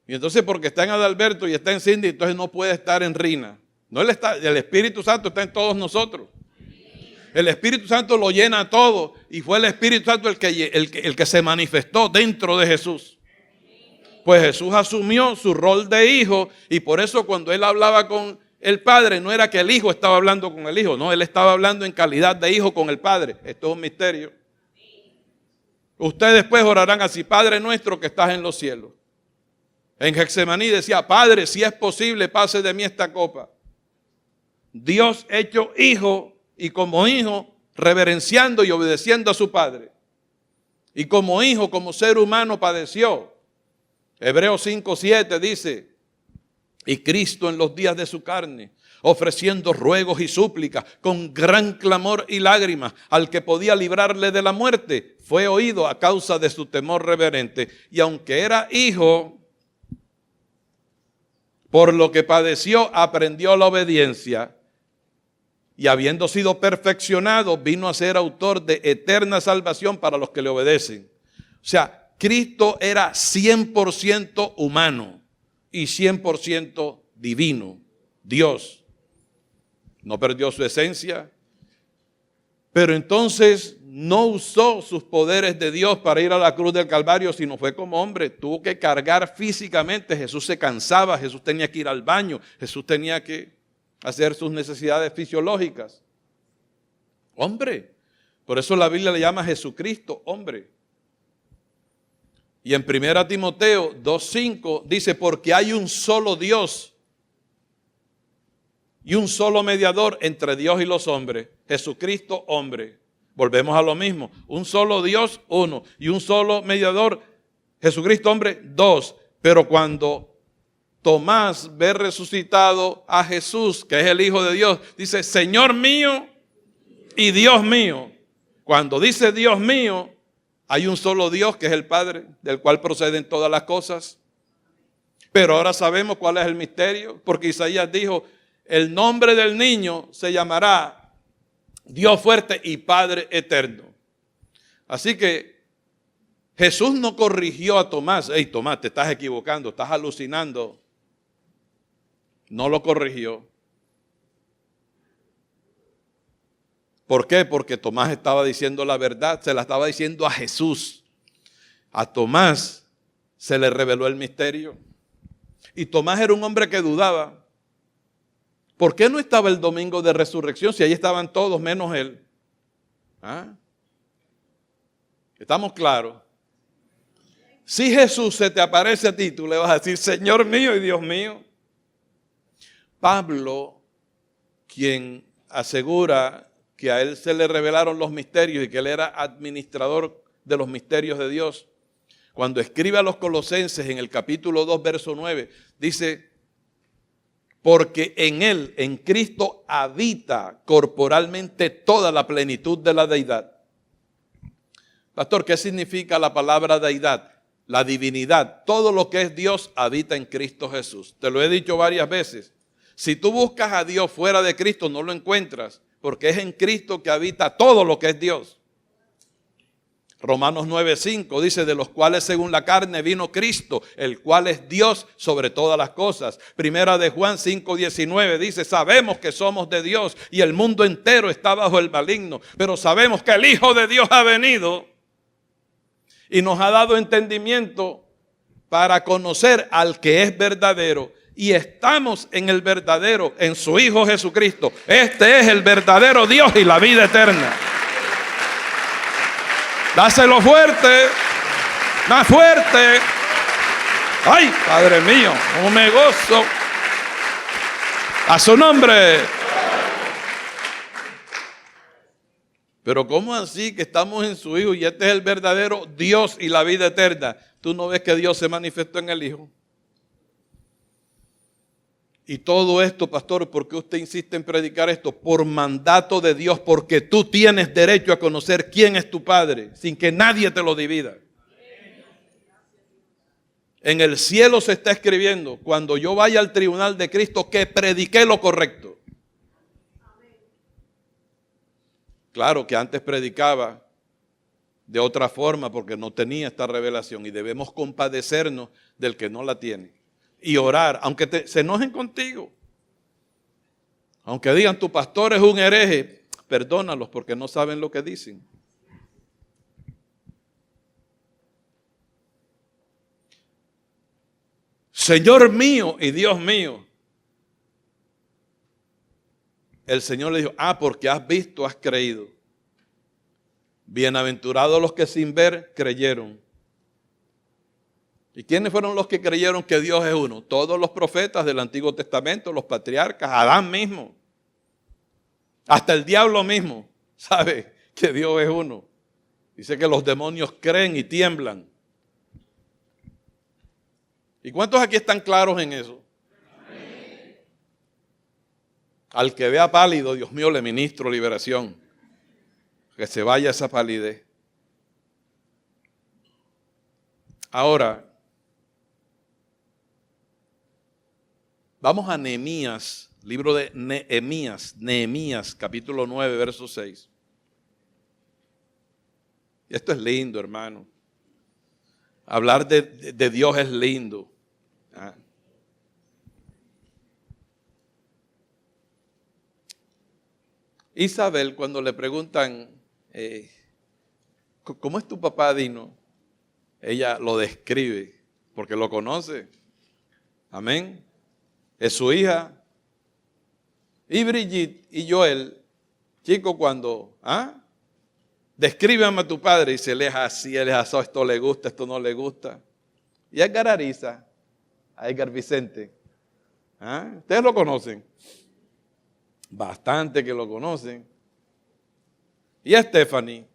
Y entonces porque está en Adalberto y está en Cindy, entonces no puede estar en Rina. No, el Espíritu Santo está en todos nosotros. El Espíritu Santo lo llena todo y fue el Espíritu Santo el que se manifestó dentro de Jesús. Pues Jesús asumió su rol de hijo y por eso cuando él hablaba con el Padre, no era que el Hijo estaba hablando con el Hijo, no, él estaba hablando en calidad de hijo con el Padre. Esto es un misterio. Ustedes pues orarán así: Padre nuestro que estás en los cielos. En Getsemaní decía: Padre, si es posible, pase de mí esta copa. Dios hecho hijo y como hijo, reverenciando y obedeciendo a su Padre. Y como hijo, como ser humano padeció. Hebreos 5:7 dice: y Cristo en los días de su carne, ofreciendo ruegos y súplicas, con gran clamor y lágrimas, al que podía librarle de la muerte, fue oído a causa de su temor reverente. Y aunque era hijo, por lo que padeció, aprendió la obediencia. Y habiendo sido perfeccionado, vino a ser autor de eterna salvación para los que le obedecen. O sea, Cristo era 100% humano y 100% divino, Dios. No perdió su esencia, pero entonces no usó sus poderes de Dios para ir a la cruz del Calvario, sino fue como hombre. Tuvo que cargar físicamente. Jesús se cansaba, Jesús tenía que ir al baño, Jesús tenía que hacer sus necesidades fisiológicas. Hombre. Por eso la Biblia le llama a Jesucristo hombre. Y en 1 Timoteo 2:5 dice: porque hay un solo Dios y un solo mediador entre Dios y los hombres, Jesucristo hombre. Volvemos a lo mismo: un solo Dios, uno, y un solo mediador, Jesucristo hombre, dos. Pero cuando Tomás ve resucitado a Jesús, que es el Hijo de Dios, dice: Señor mío y Dios mío. Cuando dice Dios mío, hay un solo Dios que es el Padre, del cual proceden todas las cosas. Pero ahora sabemos cuál es el misterio, porque Isaías dijo: el nombre del niño se llamará Dios fuerte y Padre eterno. Así que Jesús no corrigió a Tomás: hey, Tomás, te estás equivocando, estás alucinando. No lo corrigió. ¿Por qué? Porque Tomás estaba diciendo la verdad, se la estaba diciendo a Jesús. A Tomás se le reveló el misterio. Y Tomás era un hombre que dudaba. ¿Por qué no estaba el domingo de resurrección si ahí estaban todos menos él? ¿Ah? ¿Estamos claros? Si Jesús se te aparece a ti, tú le vas a decir: Señor mío y Dios mío. Pablo, quien asegura que a él se le revelaron los misterios y que él era administrador de los misterios de Dios, cuando escribe a los Colosenses en el capítulo 2, verso 9, dice: porque en él, en Cristo, habita corporalmente toda la plenitud de la deidad. Pastor, ¿qué significa la palabra deidad? La divinidad. Todo lo que es Dios habita en Cristo Jesús. Te lo he dicho varias veces. Si tú buscas a Dios fuera de Cristo, no lo encuentras, porque es en Cristo que habita todo lo que es Dios. Romanos 9:5 dice: de los cuales según la carne vino Cristo, el cual es Dios sobre todas las cosas. Primera de Juan 5:19 dice: sabemos que somos de Dios y el mundo entero está bajo el maligno, pero sabemos que el Hijo de Dios ha venido y nos ha dado entendimiento para conocer al que es verdadero. Y estamos en el verdadero, en su Hijo Jesucristo. Este es el verdadero Dios y la vida eterna. Dáselo fuerte, más fuerte. Ay, Padre mío, cómo me gozo. A su nombre. Pero ¿cómo así que estamos en su Hijo y este es el verdadero Dios y la vida eterna? ¿Tú no ves que Dios se manifestó en el Hijo? Y todo esto, pastor, ¿por qué usted insiste en predicar esto? Por mandato de Dios, porque tú tienes derecho a conocer quién es tu Padre, sin que nadie te lo divida. En el cielo se está escribiendo, cuando yo vaya al tribunal de Cristo, que prediqué lo correcto. Claro que antes predicaba de otra forma porque no tenía esta revelación y debemos compadecernos del que no la tiene y orar, aunque se enojen contigo, aunque digan tu pastor es un hereje, perdónalos porque no saben lo que dicen. Señor mío y Dios mío. El Señor le dijo, porque has visto, has creído. Bienaventurados los que sin ver creyeron. ¿Y quiénes fueron los que creyeron que Dios es uno? Todos los profetas del Antiguo Testamento, los patriarcas, Adán mismo. Hasta el diablo mismo sabe que Dios es uno. Dice que los demonios creen y tiemblan. ¿Y cuántos aquí están claros en eso? Amén. Al que vea pálido, Dios mío, le ministro liberación. Que se vaya esa palidez. Ahora, vamos a Nehemías, libro de Nehemías, capítulo 9, verso 6. Y esto es lindo, hermano. Hablar de Dios es lindo. Isabel, cuando le preguntan, ¿cómo es tu papá, Dino? Ella lo describe, porque lo conoce. Amén. Es su hija. Y Brigitte y Joel, chico, cuando, descríbeme a tu padre, y se le es así, él es así, esto le gusta, esto no le gusta. Y a Edgar Ariza, a Edgar Vicente. ¿Ustedes lo conocen? Bastante que lo conocen. Y a Stephanie,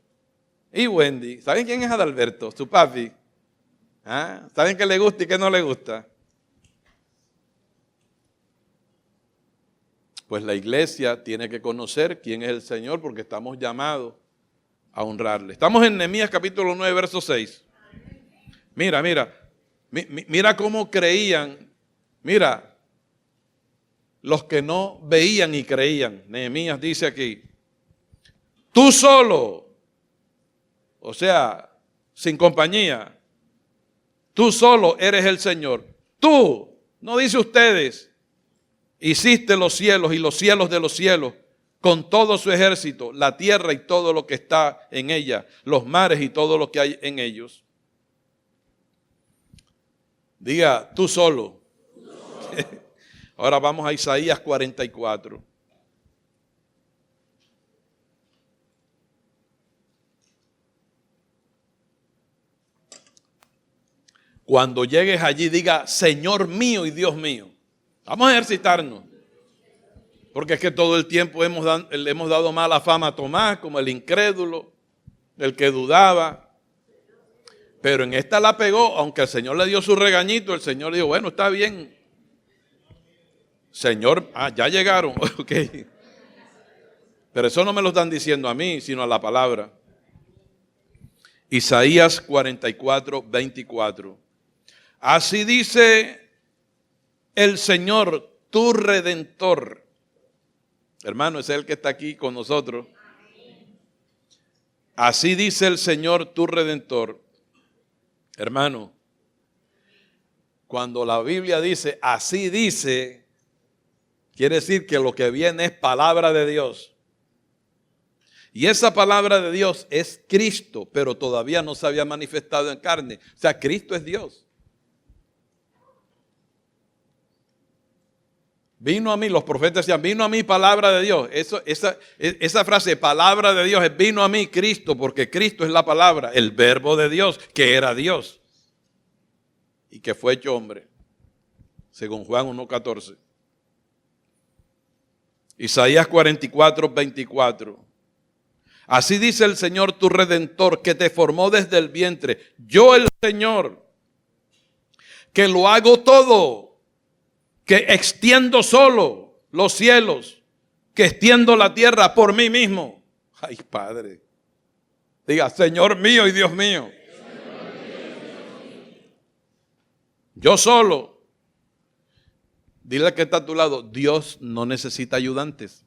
y Wendy. ¿Saben quién es Adalberto? Su papi. ¿Saben qué le gusta y qué no le gusta? Pues la iglesia tiene que conocer quién es el Señor porque estamos llamados a honrarle. Estamos en Nehemías capítulo 9, verso 6. Mira cómo creían. Mira, los que no veían y creían. Nehemías dice aquí, tú solo, o sea, sin compañía, tú solo eres el Señor. Tú, no dice ustedes, hiciste los cielos y los cielos de los cielos con todo su ejército, la tierra y todo lo que está en ella, los mares y todo lo que hay en ellos. Diga, tú solo. Ahora vamos a Isaías 44. Cuando llegues allí, diga, Señor mío y Dios mío. Vamos a ejercitarnos. Porque es que todo el tiempo le hemos dado mala fama a Tomás, como el incrédulo, el que dudaba. Pero en esta la pegó, aunque el Señor le dio su regañito, el Señor dijo, bueno, está bien. Señor, ya llegaron, ok. Pero eso no me lo están diciendo a mí, sino a la palabra. Isaías 44, 24. Así dice el Señor, tu Redentor. Hermano, es el que está aquí con nosotros. Así dice el Señor, tu Redentor. Hermano, cuando la Biblia dice, así dice, quiere decir que lo que viene es palabra de Dios. Y esa palabra de Dios es Cristo, pero todavía no se había manifestado en carne. O sea, Cristo es Dios. Vino a mí, los profetas decían, vino a mí palabra de Dios. Esa frase, palabra de Dios, es vino a mí Cristo, porque Cristo es la palabra, el verbo de Dios, que era Dios. Y que fue hecho hombre, según Juan 1:14. Isaías 44, 24. Así dice el Señor tu Redentor, que te formó desde el vientre. Yo el Señor, que lo hago todo, que extiendo solo los cielos, que extiendo la tierra por mí mismo. Ay, Padre. Diga, Señor mío y Dios mío. Yo solo. Dile al que está a tu lado, Dios no necesita ayudantes.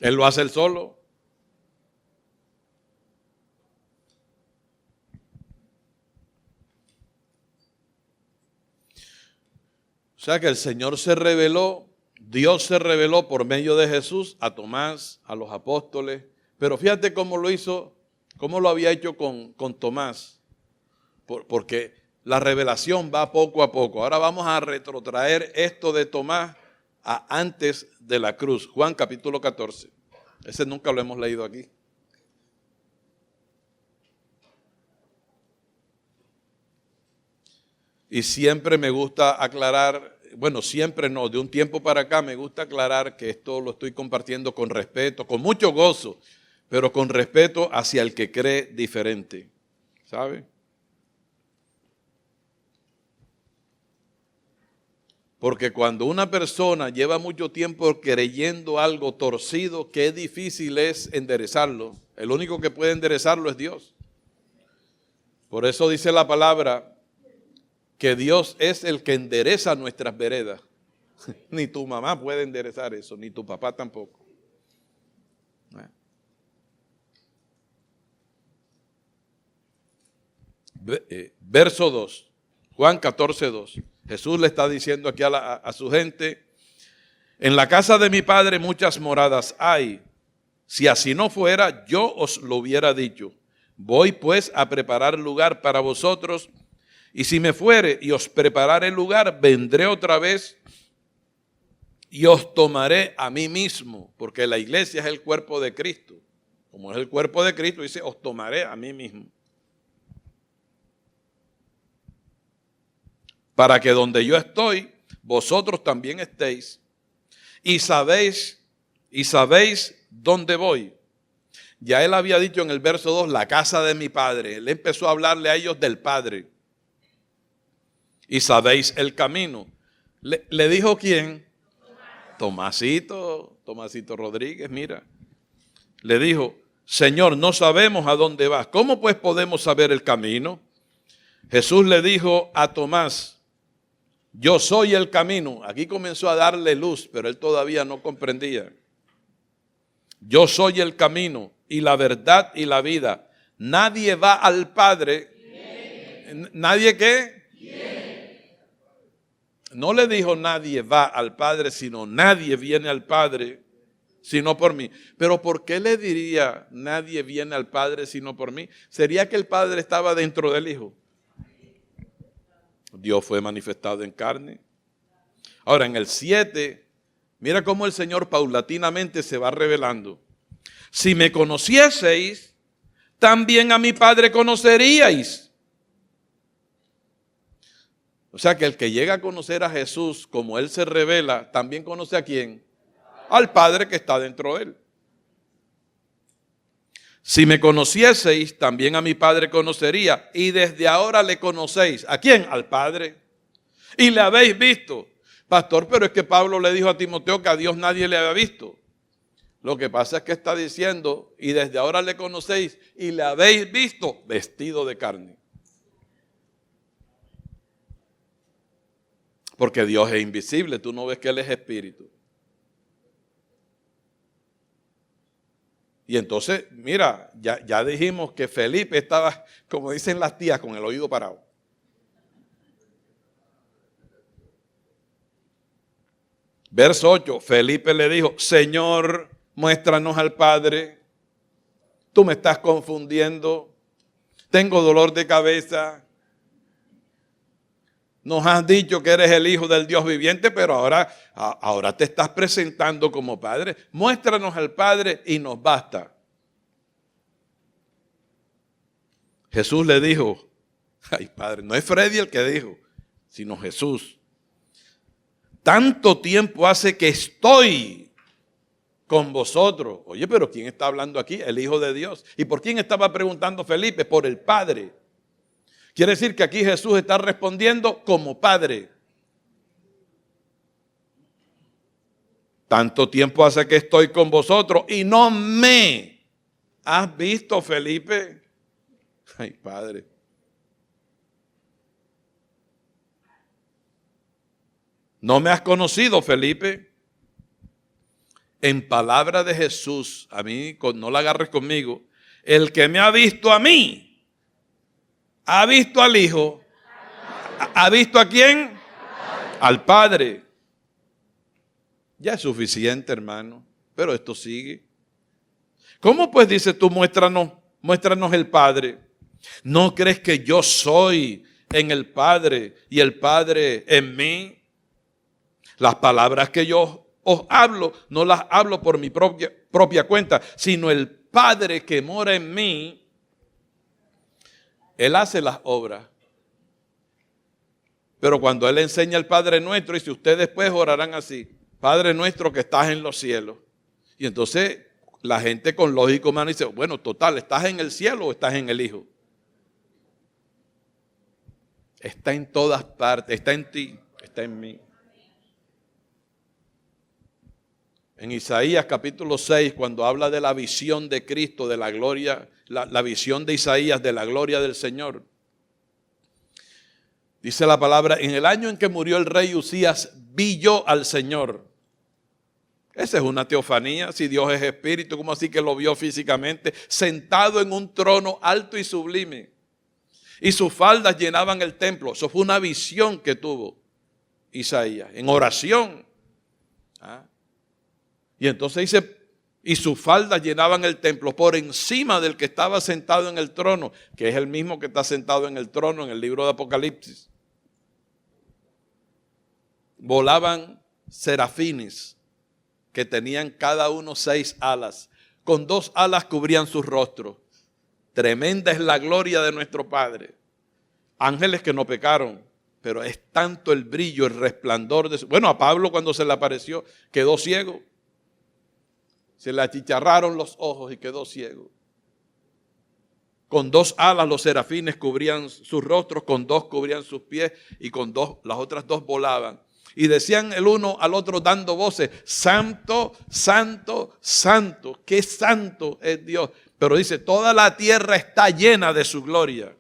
Él lo hace él solo. O sea que el Señor se reveló, Dios se reveló por medio de Jesús a Tomás, a los apóstoles. Pero fíjate cómo lo hizo, cómo lo había hecho con Tomás. Porque la revelación va poco a poco. Ahora vamos a retrotraer esto de Tomás a antes de la cruz. Juan capítulo 14. Ese nunca lo hemos leído aquí. Y siempre me gusta aclarar, bueno, siempre no, de un tiempo para acá me gusta aclarar que esto lo estoy compartiendo con respeto, con mucho gozo, pero con respeto hacia el que cree diferente, ¿sabe? Porque cuando una persona lleva mucho tiempo creyendo algo torcido, qué difícil es enderezarlo. El único que puede enderezarlo es Dios. Por eso dice la palabra que Dios es el que endereza nuestras veredas. Ni tu mamá puede enderezar eso, ni tu papá tampoco. Verso 2, Juan 14, 2. Jesús le está diciendo aquí a su gente, en la casa de mi Padre muchas moradas hay. Si así no fuera, yo os lo hubiera dicho. Voy pues a preparar lugar para vosotros. Y si me fuere y os prepararé el lugar, vendré otra vez y os tomaré a mí mismo, porque la iglesia es el cuerpo de Cristo. Como es el cuerpo de Cristo, dice, os tomaré a mí mismo. Para que donde yo estoy, vosotros también estéis. Y sabéis dónde voy. Ya él había dicho en el verso 2, la casa de mi Padre. Él empezó a hablarle a ellos del Padre. Y sabéis el camino. ¿Le dijo quién? Tomasito Rodríguez, mira. Le dijo, Señor, no sabemos a dónde vas. ¿Cómo pues podemos saber el camino? Jesús le dijo a Tomás, yo soy el camino. Aquí comenzó a darle luz, pero él todavía no comprendía. Yo soy el camino y la verdad y la vida. Nadie va al Padre. ¿Nadie qué? No le dijo nadie va al Padre, sino nadie viene al Padre, sino por mí. Pero ¿por qué le diría nadie viene al Padre, sino por mí? ¿Sería que el Padre estaba dentro del Hijo? Dios fue manifestado en carne. Ahora en el 7, mira cómo el Señor paulatinamente se va revelando. Si me conocieseis, también a mi Padre conoceríais. O sea que el que llega a conocer a Jesús como Él se revela, también conoce a quién, al Padre que está dentro de Él. Si me conocieseis, también a mi Padre conocería, y desde ahora le conocéis. ¿A quién? Al Padre. Y le habéis visto. Pastor, pero es que Pablo le dijo a Timoteo que a Dios nadie le había visto. Lo que pasa es que está diciendo, y desde ahora le conocéis, y le habéis visto vestido de carne. Porque Dios es invisible, tú no ves que Él es espíritu. Y entonces, mira, ya dijimos que Felipe estaba, como dicen las tías, con el oído parado. Verso 8, Felipe le dijo, Señor, muéstranos al Padre. Tú me estás confundiendo. Tengo dolor de cabeza. Nos has dicho que eres el Hijo del Dios viviente, pero ahora te estás presentando como Padre. Muéstranos al Padre y nos basta. Jesús le dijo, ay Padre, no es Freddy el que dijo, sino Jesús. Tanto tiempo hace que estoy con vosotros. Oye, pero ¿quién está hablando aquí? El Hijo de Dios. ¿Y por quién estaba preguntando Felipe? Por el Padre. Quiere decir que aquí Jesús está respondiendo como Padre. Tanto tiempo hace que estoy con vosotros y no me ¿Has visto, Felipe? Ay, Padre. ¿No me has conocido, Felipe? En palabra de Jesús, a mí, no la agarres conmigo, el que me ha visto a mí, ha visto al Hijo. ¿Ha visto a quién? Al Padre. Ya es suficiente, hermano, pero esto sigue. ¿Cómo pues dices tú, muéstranos el Padre? ¿No crees que yo soy en el Padre y el Padre en mí? Las palabras que yo os hablo, no las hablo por mi propia cuenta, sino el Padre que mora en mí, Él hace las obras. Pero cuando Él enseña el Padre Nuestro, dice, ustedes pues orarán así, Padre Nuestro que estás en los cielos. Y entonces la gente con lógico humano dice, bueno, total, ¿estás en el cielo o estás en el Hijo? Está en todas partes, está en ti, está en mí. En Isaías capítulo 6, cuando habla de la visión de Cristo, de la gloria, la visión de Isaías de la gloria del Señor, dice la palabra, en el año en que murió el rey Usías, vi yo al Señor. Esa es una teofanía, si Dios es espíritu, ¿cómo así que lo vio físicamente? Sentado en un trono alto y sublime, y sus faldas llenaban el templo. Eso fue una visión que tuvo Isaías, en oración. Y entonces dice, y sus faldas llenaban el templo por encima del que estaba sentado en el trono, que es el mismo que está sentado en el trono en el libro de Apocalipsis. Volaban serafines que tenían cada uno 6 alas. Con 2 alas cubrían sus rostros. Tremenda es la gloria de nuestro Padre. Ángeles que no pecaron, pero es tanto el brillo, el resplandor de su... Bueno, a Pablo cuando se le apareció quedó ciego. Se le achicharraron los ojos y quedó ciego. Con 2 alas los serafines cubrían sus rostros, con 2 cubrían sus pies y con 2, las otras 2 volaban. Y decían el uno al otro dando voces, Santo, Santo, Santo. Qué santo es Dios. Pero dice, toda la tierra está llena de su gloria.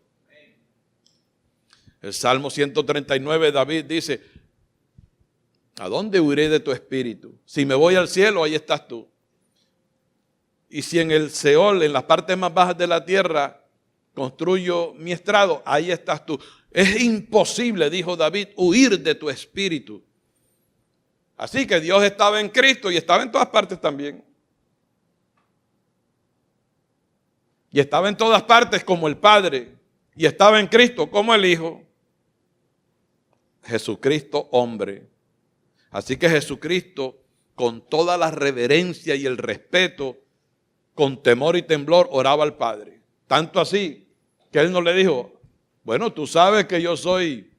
El Salmo 139, David dice, ¿a dónde huiré de tu espíritu? Si me voy al cielo, ahí estás tú. Y si en el Seol, en las partes más bajas de la tierra, construyo mi estrado, ahí estás tú. Es imposible, dijo David, huir de tu espíritu. Así que Dios estaba en Cristo y estaba en todas partes también. Y estaba en todas partes como el Padre. Y estaba en Cristo como el Hijo. Jesucristo hombre. Así que Jesucristo, con toda la reverencia y el respeto, con temor y temblor, oraba al Padre. Tanto así que Él no le dijo, bueno, tú sabes que yo soy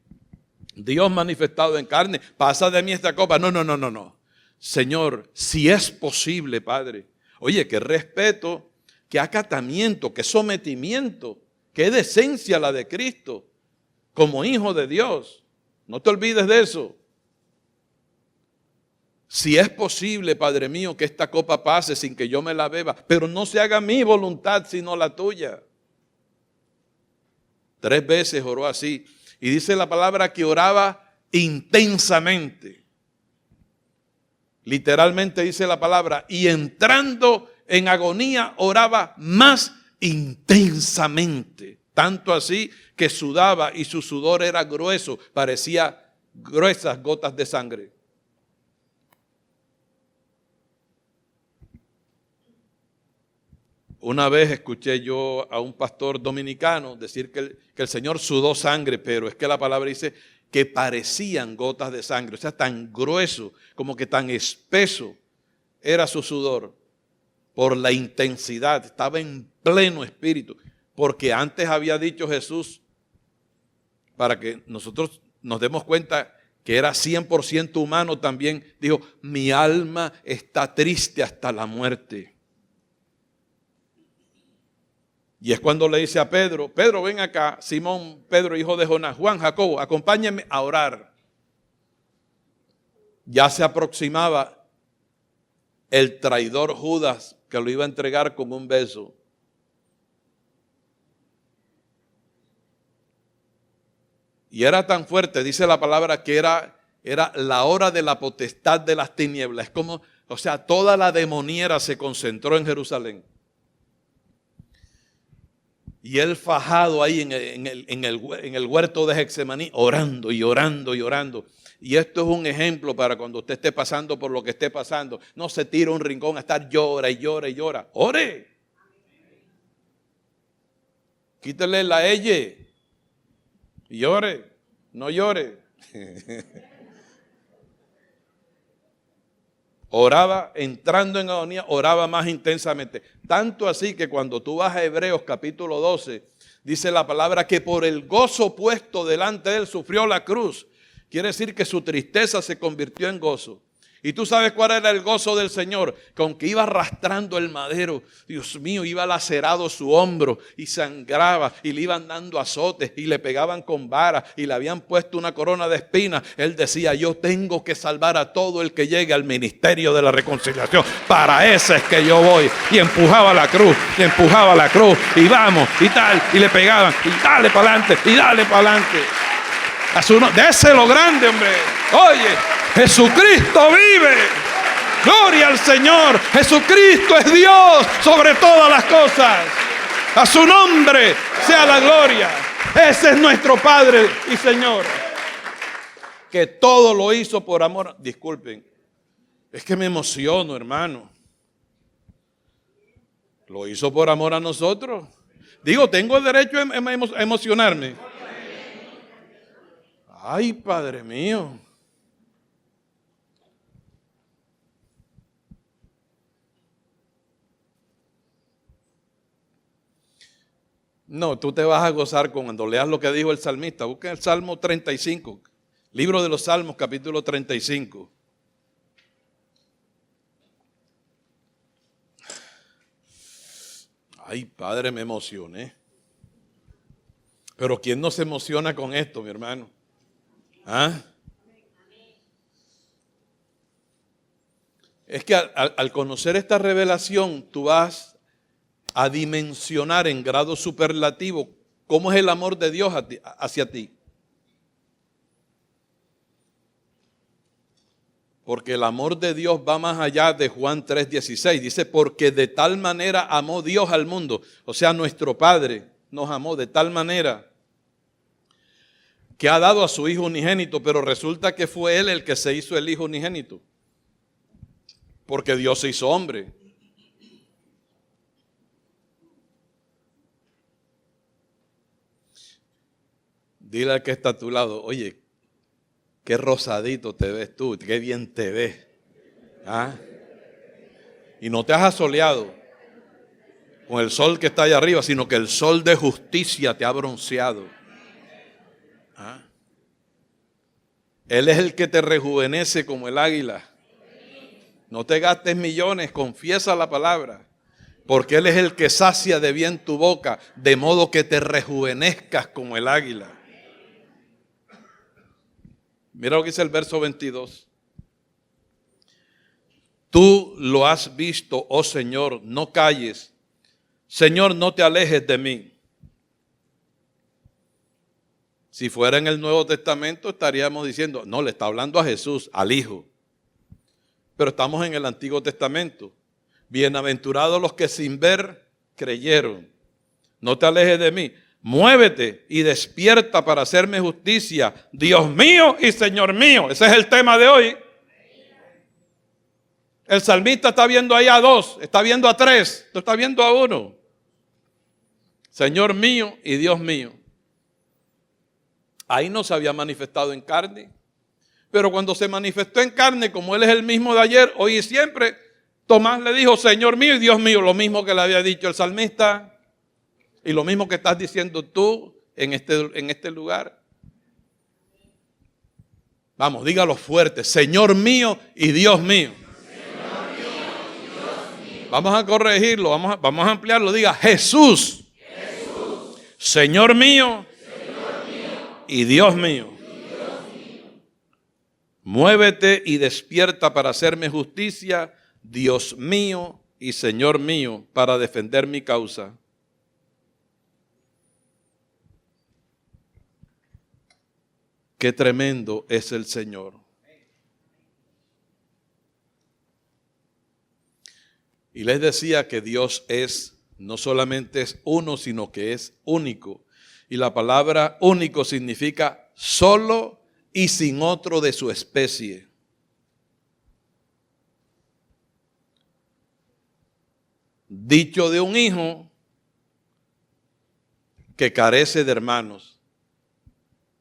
Dios manifestado en carne, pasa de mí esta copa. No. Señor, si es posible, Padre. Oye, qué respeto, qué acatamiento, qué sometimiento, qué decencia la de Cristo como hijo de Dios. No te olvides de eso. Si es posible, Padre mío, que esta copa pase sin que yo me la beba, pero no se haga mi voluntad sino la tuya. 3 veces oró así. Y dice la palabra que oraba intensamente. Literalmente dice la palabra, y entrando en agonía oraba más intensamente. Tanto así que sudaba y su sudor era grueso, parecía gruesas gotas de sangre. Una vez escuché yo a un pastor dominicano decir que el Señor sudó sangre, pero es que la palabra dice que parecían gotas de sangre, o sea, tan grueso, como que tan espeso era su sudor por la intensidad, estaba en pleno espíritu, porque antes había dicho Jesús, para que nosotros nos demos cuenta que era 100% humano también, dijo, mi alma está triste hasta la muerte. Y es cuando le dice a Pedro, Pedro, ven acá, Simón, Pedro, hijo de Jonás, Juan, Jacobo, acompáñenme a orar. Ya se aproximaba el traidor Judas que lo iba a entregar con un beso. Y era tan fuerte, dice la palabra, que era la hora de la potestad de las tinieblas. Es como, o sea, toda la demoniera se concentró en Jerusalén. Y él fajado ahí en el huerto de Getsemaní, orando y orando y orando. Y esto es un ejemplo para cuando usted esté pasando por lo que esté pasando. No se tire a un rincón a estar llora y llora y llora. ¡Ore! Quítele la elle y llore, no llore. Oraba, entrando en agonía, oraba más intensamente. Tanto así que cuando tú vas a Hebreos capítulo 12, dice la palabra que por el gozo puesto delante de él sufrió la cruz. Quiere decir que su tristeza se convirtió en gozo. Y tú sabes cuál era el gozo del Señor, que aunque iba arrastrando el madero, Dios mío, iba lacerado su hombro y sangraba y le iban dando azotes y le pegaban con varas y le habían puesto una corona de espinas. Él decía, yo tengo que salvar a todo el que llegue al ministerio de la reconciliación. Para ese es que yo voy. Y empujaba la cruz, y vamos, y tal, y le pegaban, y dale para adelante, y dale para adelante. Déselo grande, hombre. Oye, Jesucristo vive. Gloria al Señor. Jesucristo es Dios sobre todas las cosas. A su nombre sea la gloria. Ese es nuestro Padre y Señor, que todo lo hizo por amor. Disculpen, es que me emociono, hermano. Lo hizo por amor a nosotros. Digo, tengo el derecho a emocionarme. Ay, Padre mío. No, tú te vas a gozar cuando leas lo que dijo el salmista. Busca el Salmo 35, libro de los Salmos, capítulo 35. Ay, Padre, me emocioné. Pero ¿quién no se emociona con esto, mi hermano? ¿Ah? Es que al conocer esta revelación, tú vas a dimensionar en grado superlativo cómo es el amor de Dios hacia ti. Porque el amor de Dios va más allá de Juan 3:16. Dice, porque de tal manera amó Dios al mundo. O sea, nuestro Padre nos amó de tal manera que ha dado a su Hijo unigénito, pero resulta que fue Él el que se hizo el Hijo unigénito. Porque Dios se hizo hombre. Dile al que está a tu lado, oye, qué rosadito te ves tú, qué bien te ves. ¿Ah? Y no te has asoleado con el sol que está allá arriba, sino que el sol de justicia te ha bronceado. ¿Ah? Él es el que te rejuvenece como el águila. No te gastes millones, confiesa la palabra. Porque Él es el que sacia de bien tu boca, de modo que te rejuvenezcas como el águila. Mira lo que dice el verso 22. Tú lo has visto, oh Señor, no calles. Señor, no te alejes de mí. Si fuera en el Nuevo Testamento estaríamos diciendo, no, le está hablando a Jesús, al Hijo. Pero estamos en el Antiguo Testamento. Bienaventurados los que sin ver creyeron. No te alejes de mí. Muévete y despierta para hacerme justicia, Dios mío y Señor mío. Ese es el tema de hoy. El salmista está viendo ahí a dos, está viendo a tres, tú estás viendo a uno. Señor mío y Dios mío. Ahí no se había manifestado en carne. Pero cuando se manifestó en carne, como Él es el mismo de ayer, hoy y siempre, Tomás le dijo, Señor mío y Dios mío, lo mismo que le había dicho el salmista. Y lo mismo que estás diciendo tú en este lugar. Vamos, dígalo fuerte. Señor mío y Dios mío. Señor mío y Dios mío. Vamos a corregirlo, vamos a ampliarlo. Diga Jesús. Jesús. Señor mío y Dios mío. Muévete y despierta para hacerme justicia, Dios mío y Señor mío, para defender mi causa. Qué tremendo es el Señor. Y les decía que Dios no solamente es uno, sino que es único. Y la palabra único significa solo y sin otro de su especie. Dicho de un hijo que carece de hermanos.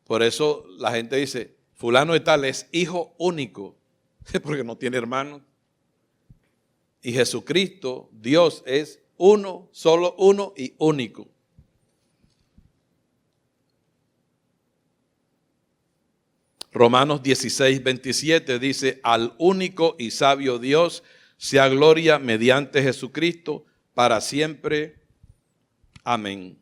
Por eso la gente dice, fulano de tal es hijo único, porque no tiene hermanos. Y Jesucristo, Dios, es uno, solo uno y único. Romanos 16, 27 dice, al único y sabio Dios sea gloria mediante Jesucristo para siempre. Amén.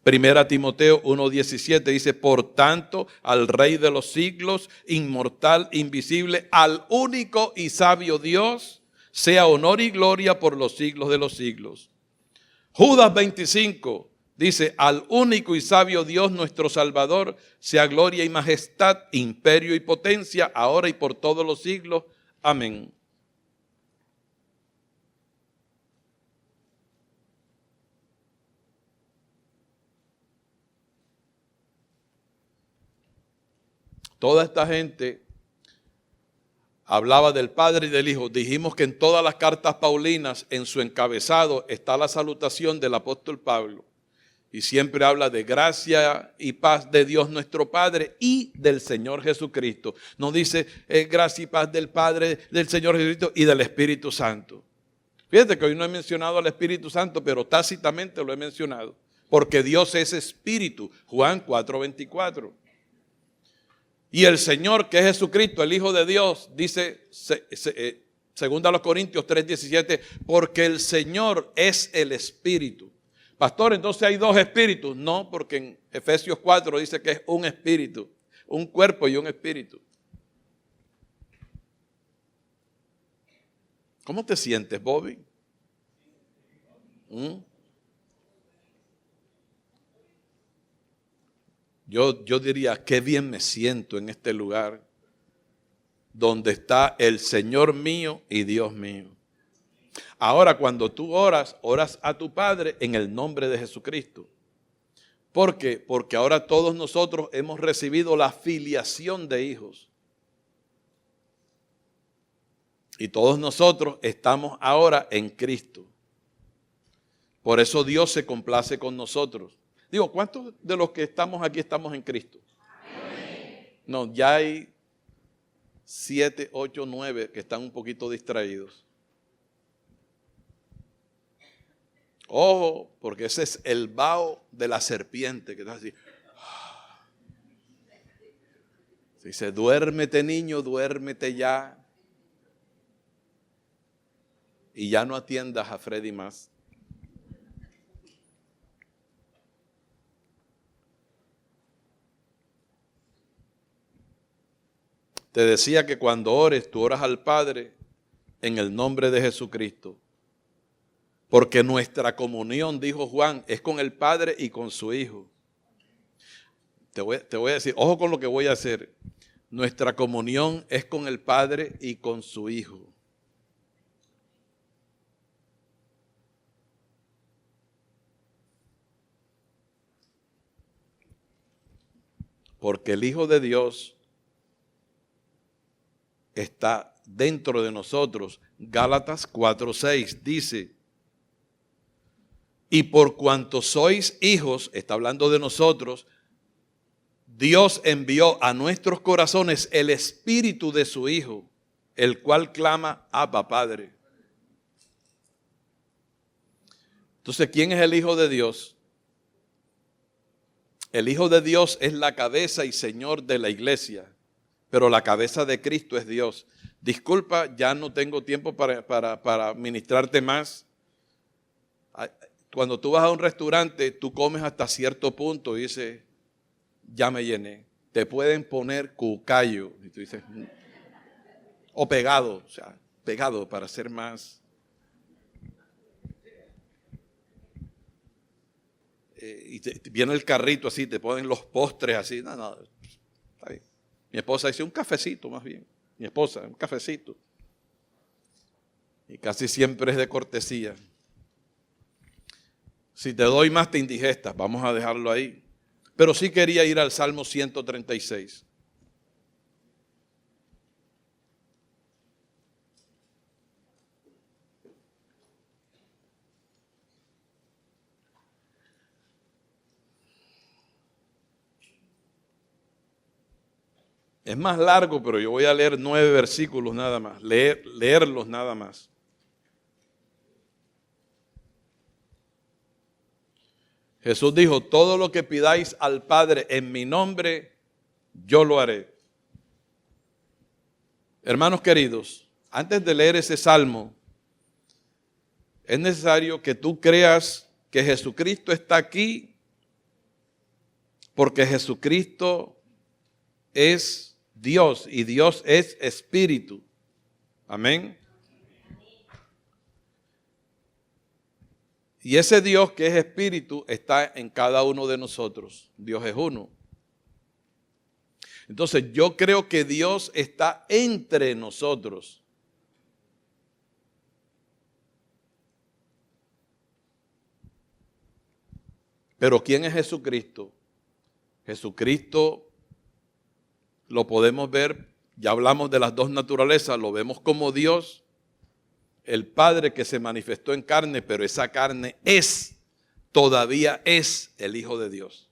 Primera Timoteo 1:17 dice, por tanto, al Rey de los siglos, inmortal, invisible, al único y sabio Dios, sea honor y gloria por los siglos de los siglos. Judas 25 dice, al único y sabio Dios nuestro Salvador, sea gloria y majestad, imperio y potencia, ahora y por todos los siglos. Amén. Toda esta gente hablaba del Padre y del Hijo. Dijimos que en todas las cartas paulinas, en su encabezado, está la salutación del apóstol Pablo. Y siempre habla de gracia y paz de Dios nuestro Padre y del Señor Jesucristo. No dice gracia y paz del Padre, del Señor Jesucristo y del Espíritu Santo. Fíjate que hoy no he mencionado al Espíritu Santo, pero tácitamente lo he mencionado. Porque Dios es Espíritu. Juan 4:24. Y el Señor, que es Jesucristo, el Hijo de Dios, dice, según a los Corintios 3:17, porque el Señor es el Espíritu. Pastor, entonces hay dos espíritus. No, porque en Efesios 4 dice que es un espíritu, un cuerpo y un espíritu. ¿Cómo te sientes, Bobby? Yo diría, qué bien me siento en este lugar donde está el Señor mío y Dios mío. Ahora, cuando tú oras a tu Padre en el nombre de Jesucristo. ¿Por qué? Porque ahora todos nosotros hemos recibido la filiación de hijos. Y todos nosotros estamos ahora en Cristo. Por eso Dios se complace con nosotros. Digo, ¿cuántos de los que estamos aquí estamos en Cristo? Amén. No, ya hay 7, 8, 9 que están un poquito distraídos. Ojo, porque ese es el vaho de la serpiente que está así. Dice, duérmete niño, duérmete ya. Y ya no atiendas a Freddy más. Te decía que cuando ores, tú oras al Padre en el nombre de Jesucristo. Porque nuestra comunión, dijo Juan, es con el Padre y con su Hijo. Te voy a decir, ojo con lo que voy a hacer. Nuestra comunión es con el Padre y con su Hijo. Porque el Hijo de Dios está dentro de nosotros. Gálatas 4:6 dice, y por cuanto sois hijos, está hablando de nosotros, Dios envió a nuestros corazones el espíritu de su Hijo, el cual clama, Abba, Padre. Entonces, ¿quién es el Hijo de Dios? El Hijo de Dios es la cabeza y Señor de la iglesia, pero la cabeza de Cristo es Dios. Disculpa, ya no tengo tiempo para ministrarte más. Cuando tú vas a un restaurante, tú comes hasta cierto punto y dices, ya me llené. Te pueden poner cucayo, y tú dices, o pegado, o sea, pegado para ser más. y viene el carrito así, te ponen los postres así. No, está bien. Mi esposa dice, un cafecito más bien. Mi esposa, un cafecito. Y casi siempre es de cortesía. Si te doy más te indigestas, vamos a dejarlo ahí. Pero sí quería ir al Salmo 136. Es más largo, pero yo voy a leer 9 versículos nada más, leerlos nada más. Jesús dijo, todo lo que pidáis al Padre en mi nombre, yo lo haré. Hermanos queridos, antes de leer ese salmo, es necesario que tú creas que Jesucristo está aquí, porque Jesucristo es Dios y Dios es espíritu. Amén. Y ese Dios que es espíritu está en cada uno de nosotros. Dios es uno. Entonces yo creo que Dios está entre nosotros. Pero ¿quién es Jesucristo? Jesucristo lo podemos ver, ya hablamos de las dos naturalezas, lo vemos como Dios, el Padre que se manifestó en carne, pero esa carne todavía es el Hijo de Dios.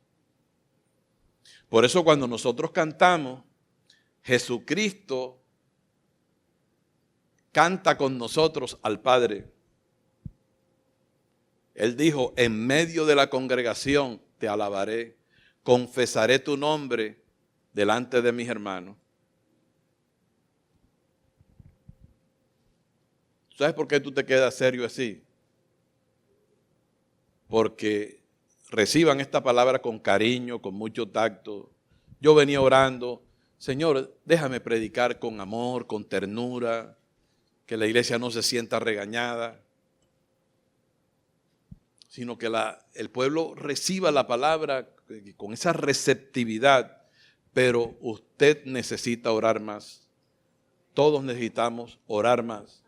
Por eso cuando nosotros cantamos, Jesucristo canta con nosotros al Padre. Él dijo, en medio de la congregación te alabaré, confesaré tu nombre delante de mis hermanos. ¿Sabes por qué tú te quedas serio así? Porque reciban esta palabra con cariño, con mucho tacto. Yo venía orando, Señor, déjame predicar con amor, con ternura, que la iglesia no se sienta regañada, sino que el pueblo reciba la palabra con esa receptividad. Pero usted necesita orar más. Todos necesitamos orar más.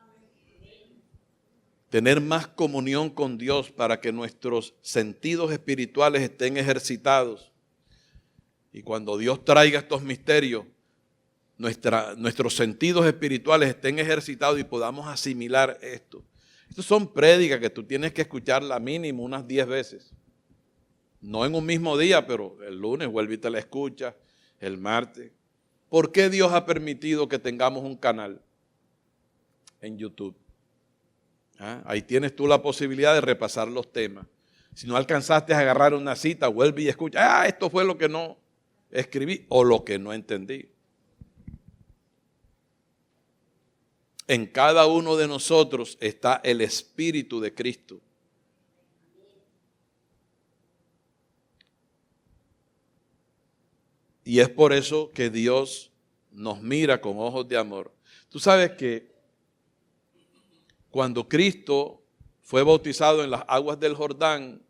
Tener más comunión con Dios para que nuestros sentidos espirituales estén ejercitados. Y cuando Dios traiga estos misterios, nuestros sentidos espirituales estén ejercitados y podamos asimilar esto. Estas son prédicas que tú tienes que escucharla mínimo unas 10 veces. No en un mismo día, pero el lunes vuelve y te la escuchas. El martes. ¿Por qué Dios ha permitido que tengamos un canal en YouTube? Ahí tienes tú la posibilidad de repasar los temas. Si no alcanzaste a agarrar una cita, vuelve y escucha. Esto fue lo que no escribí o lo que no entendí. En cada uno de nosotros está el Espíritu de Cristo. Y es por eso que Dios nos mira con ojos de amor. Tú sabes que cuando Cristo fue bautizado en las aguas del Jordán,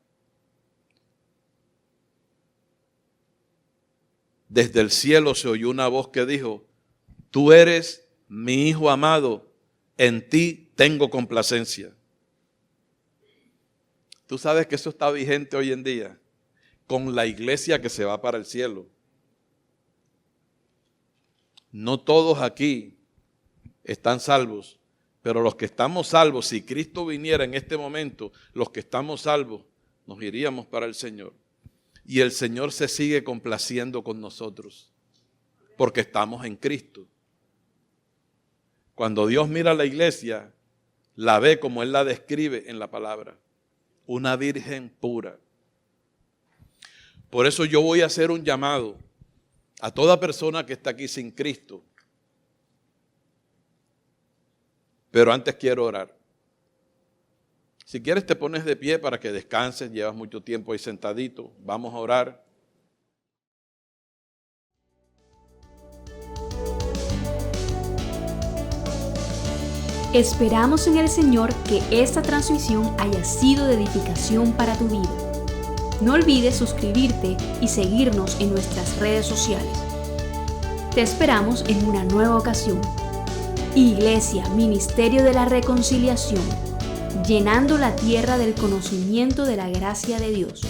desde el cielo se oyó una voz que dijo, tú eres mi Hijo amado, en ti tengo complacencia. Tú sabes que eso está vigente hoy en día con la iglesia que se va para el cielo. No todos aquí están salvos, pero los que estamos salvos, si Cristo viniera en este momento, los que estamos salvos, nos iríamos para el Señor. Y el Señor se sigue complaciendo con nosotros, porque estamos en Cristo. Cuando Dios mira a la iglesia, la ve como Él la describe en la palabra, una virgen pura. Por eso yo voy a hacer un llamado a toda persona que está aquí sin Cristo. Pero antes quiero orar. Si quieres te pones de pie para que descanses, llevas mucho tiempo ahí sentadito. Vamos a orar. Esperamos en el Señor que esta transmisión haya sido de edificación para tu vida. No olvides suscribirte y seguirnos en nuestras redes sociales. Te esperamos en una nueva ocasión. Iglesia, Ministerio de la Reconciliación, llenando la tierra del conocimiento de la gracia de Dios.